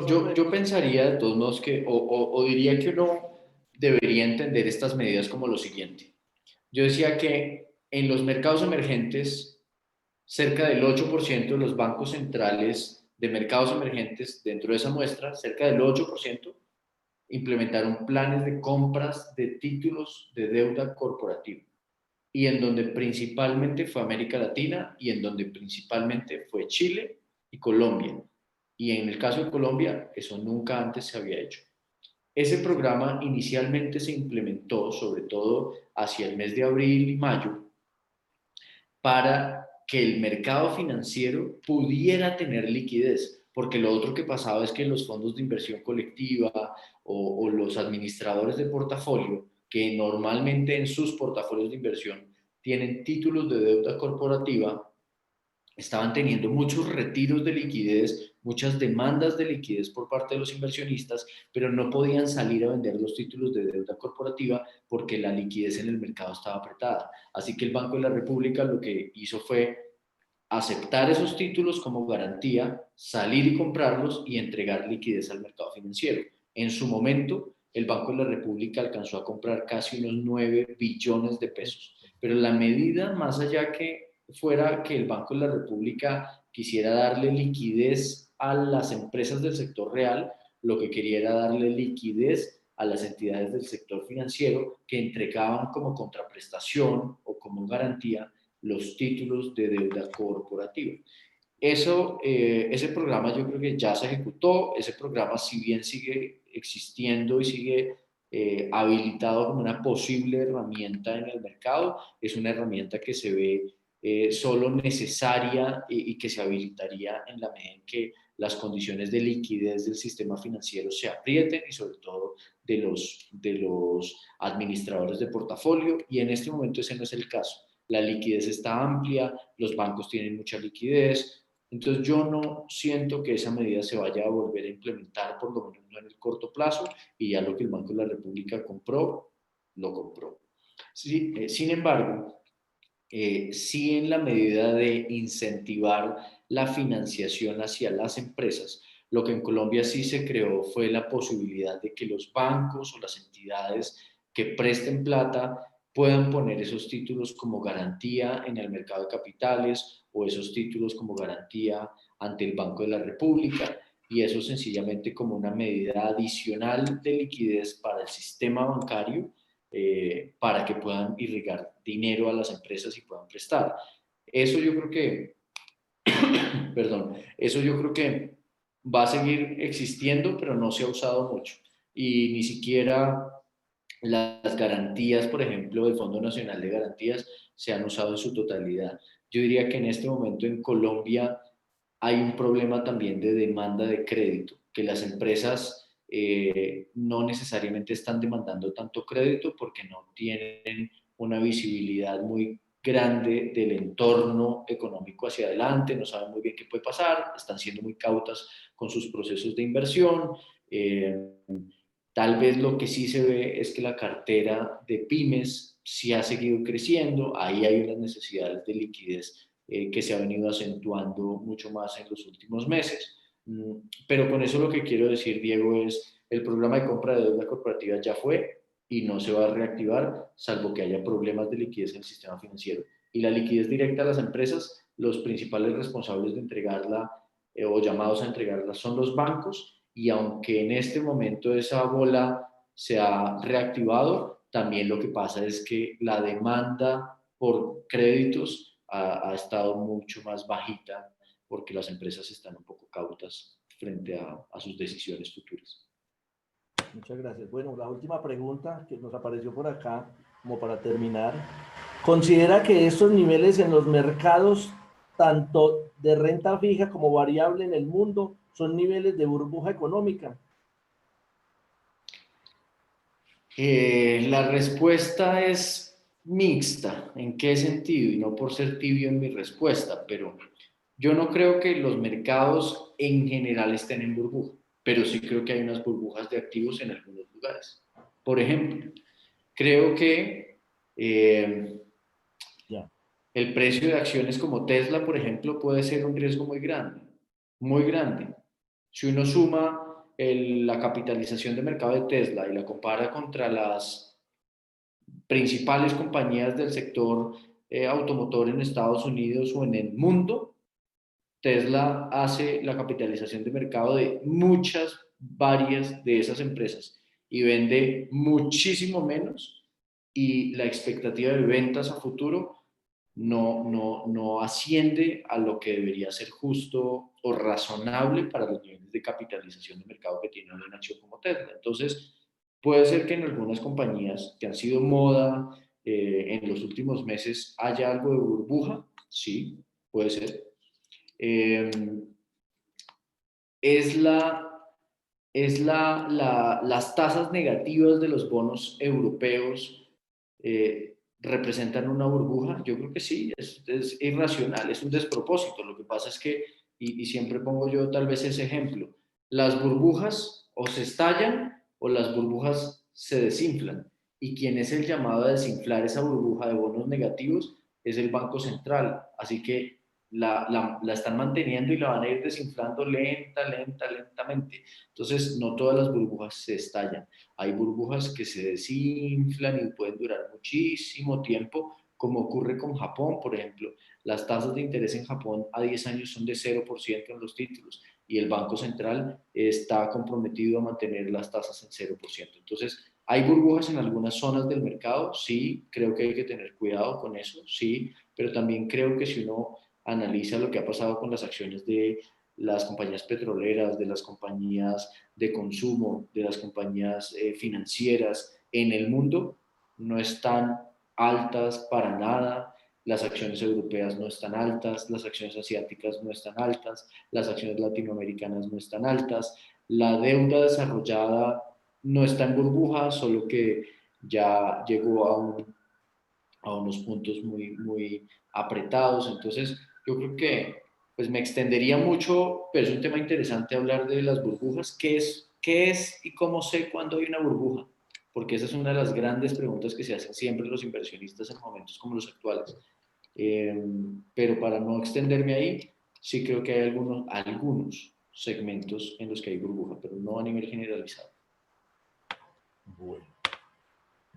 Yo pensaría de todos modos que, o diría que uno debería entender estas medidas como lo siguiente. Yo decía que en los mercados emergentes, cerca del 8% de los bancos centrales de mercados emergentes, dentro de esa muestra, cerca del 8% implementaron planes de compras de títulos de deuda corporativa, y en donde principalmente fue América Latina y en donde principalmente fue Chile y Colombia. Y en el caso de Colombia, eso nunca antes se había hecho. Ese programa inicialmente se implementó sobre todo hacia el mes de abril y mayo para que el mercado financiero pudiera tener liquidez, porque lo otro que pasaba es que los fondos de inversión colectiva o los administradores de portafolio, que normalmente en sus portafolios de inversión tienen títulos de deuda corporativa, estaban teniendo muchos retiros de liquidez, muchas demandas de liquidez por parte de los inversionistas, pero no podían salir a vender los títulos de deuda corporativa porque la liquidez en el mercado estaba apretada. Así que el Banco de la República lo que hizo fue aceptar esos títulos como garantía, salir y comprarlos y entregar liquidez al mercado financiero. En su momento, el Banco de la República alcanzó a comprar casi unos 9 billones de pesos, pero la medida, más allá que fuera que el Banco de la República quisiera darle liquidez a las empresas del sector real, lo que quería era darle liquidez a las entidades del sector financiero que entregaban como contraprestación o como garantía los títulos de deuda corporativa. Ese programa yo creo que ya se ejecutó. Ese programa, si bien sigue existiendo y sigue habilitado como una posible herramienta en el mercado, es una herramienta que se ve solo necesaria y que se habilitaría en la medida en que las condiciones de liquidez del sistema financiero se aprieten y sobre todo de los administradores de portafolio, y en este momento ese no es el caso. La liquidez está amplia, los bancos tienen mucha liquidez, entonces yo no siento que esa medida se vaya a volver a implementar, por lo menos no en el corto plazo, y ya lo que el Banco de la República compró, lo compró. Sí, sin embargo, sí, en la medida de incentivar la financiación hacia las empresas, lo que en Colombia sí se creó fue la posibilidad de que los bancos o las entidades que presten plata puedan poner esos títulos como garantía en el mercado de capitales o esos títulos como garantía ante el Banco de la República, y eso sencillamente como una medida adicional de liquidez para el sistema bancario, para que puedan irrigar dinero a las empresas y puedan prestar. Eso yo creo que, perdón, eso yo creo que va a seguir existiendo, pero no se ha usado mucho. Y ni siquiera las garantías, por ejemplo, del Fondo Nacional de Garantías se han usado en su totalidad. Yo diría que en este momento en Colombia hay un problema también de demanda de crédito, que las empresas no necesariamente están demandando tanto crédito porque no tienen una visibilidad muy grande del entorno económico hacia adelante, no saben muy bien qué puede pasar, están siendo muy cautas con sus procesos de inversión. Tal vez lo que sí se ve es que la cartera de pymes sí ha seguido creciendo, ahí hay unas necesidades de liquidez que se ha venido acentuando mucho más en los últimos meses. Pero con eso lo que quiero decir, Diego, es el programa de compra de deuda corporativa ya fue y no se va a reactivar salvo que haya problemas de liquidez en el sistema financiero. Y la liquidez directa a las empresas, los principales responsables de entregarla o llamados a entregarla son los bancos, y aunque en este momento esa bola se ha reactivado, también lo que pasa es que la demanda por créditos ha estado mucho más bajita porque las empresas están un poco cautas frente a sus decisiones futuras. Muchas gracias. Bueno, la última pregunta que nos apareció por acá, como para terminar. ¿Considera que estos niveles en los mercados, tanto de renta fija como variable en el mundo, son niveles de burbuja económica? La respuesta es mixta. ¿En qué sentido? Y no por ser tibio en mi respuesta, pero yo no creo que los mercados en general estén en burbuja, pero sí creo que hay unas burbujas de activos en algunos lugares. Por ejemplo, creo que el precio de acciones como Tesla, por ejemplo, puede ser un riesgo muy grande, muy grande. Si uno suma la capitalización de mercado de Tesla y la compara contra las principales compañías del sector automotor en Estados Unidos o en el mundo, Tesla hace la capitalización de mercado de varias de esas empresas y vende muchísimo menos, y la expectativa de ventas a futuro no asciende a lo que debería ser justo o razonable para los niveles de capitalización de mercado que tiene una acción como Tesla. Entonces, puede ser que en algunas compañías que han sido moda en los últimos meses haya algo de burbuja, sí, puede ser. Eh, es las tasas negativas de los bonos europeos representan una burbuja. Yo creo que sí, es irracional, es un despropósito. Lo que pasa es que, y siempre pongo yo tal vez ese ejemplo, las burbujas o se estallan o las burbujas se desinflan. Y quien es el llamado a desinflar esa burbuja de bonos negativos es el Banco Central. Así que la están manteniendo y la van a ir desinflando lentamente. Entonces, no todas las burbujas se estallan. Hay burbujas que se desinflan y pueden durar muchísimo tiempo, como ocurre con Japón, por ejemplo. Las tasas de interés en Japón a 10 años son de 0% en los títulos, y el Banco Central está comprometido a mantener las tasas en 0%. Entonces, ¿hay burbujas en algunas zonas del mercado? Sí, creo que hay que tener cuidado con eso, sí, pero también creo que si uno analiza lo que ha pasado con las acciones de las compañías petroleras, de las compañías de consumo, de las compañías financieras en el mundo, no están altas para nada. Las acciones europeas no están altas, las acciones asiáticas no están altas, las acciones latinoamericanas no están altas. La deuda desarrollada no está en burbuja, solo que ya llegó a unos puntos muy apretados. Entonces, yo creo que pues me extendería mucho, pero es un tema interesante hablar de las burbujas. ¿Qué es y cómo sé cuándo hay una burbuja? Porque esa es una de las grandes preguntas que se hacen siempre los inversionistas en momentos como los actuales. Pero para no extenderme ahí, sí creo que hay algunos segmentos en los que hay burbuja, pero no a nivel generalizado. Bueno.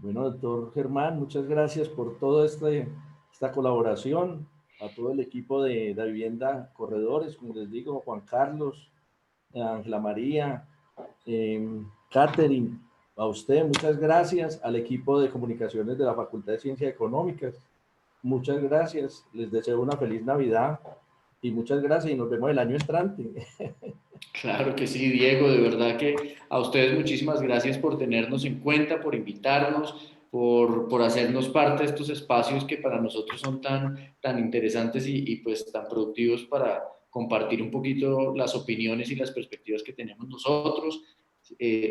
Bueno, doctor Germán, muchas gracias por toda esta colaboración, a todo el equipo de la vivienda Corredores, como les digo, Juan Carlos, Ángela María, Catherine, a usted, muchas gracias, al equipo de comunicaciones de la Facultad de Ciencias Económicas, muchas gracias, les deseo una feliz Navidad y muchas gracias y nos vemos el año entrante. Claro que sí, Diego, de verdad que a ustedes muchísimas gracias por tenernos en cuenta, por invitarnos, por hacernos parte de estos espacios que para nosotros son tan interesantes y pues tan productivos para compartir un poquito las opiniones y las perspectivas que tenemos nosotros.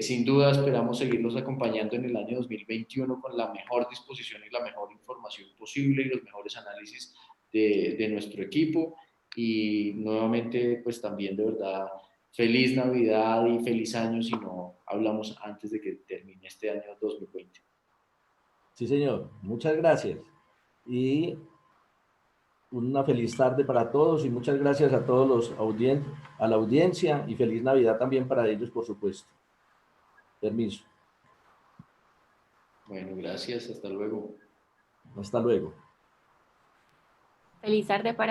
Sin duda esperamos seguirlos acompañando en el año 2021 con la mejor disposición y la mejor información posible y los mejores análisis de nuestro equipo. Y nuevamente, pues también de verdad feliz Navidad y feliz año si no hablamos antes de que termine este año 2020. Sí, señor, muchas gracias. Y una feliz tarde para todos y muchas gracias a todos a la audiencia y feliz Navidad también para ellos, por supuesto. Permiso. Bueno, gracias, hasta luego. Hasta luego. Feliz tarde para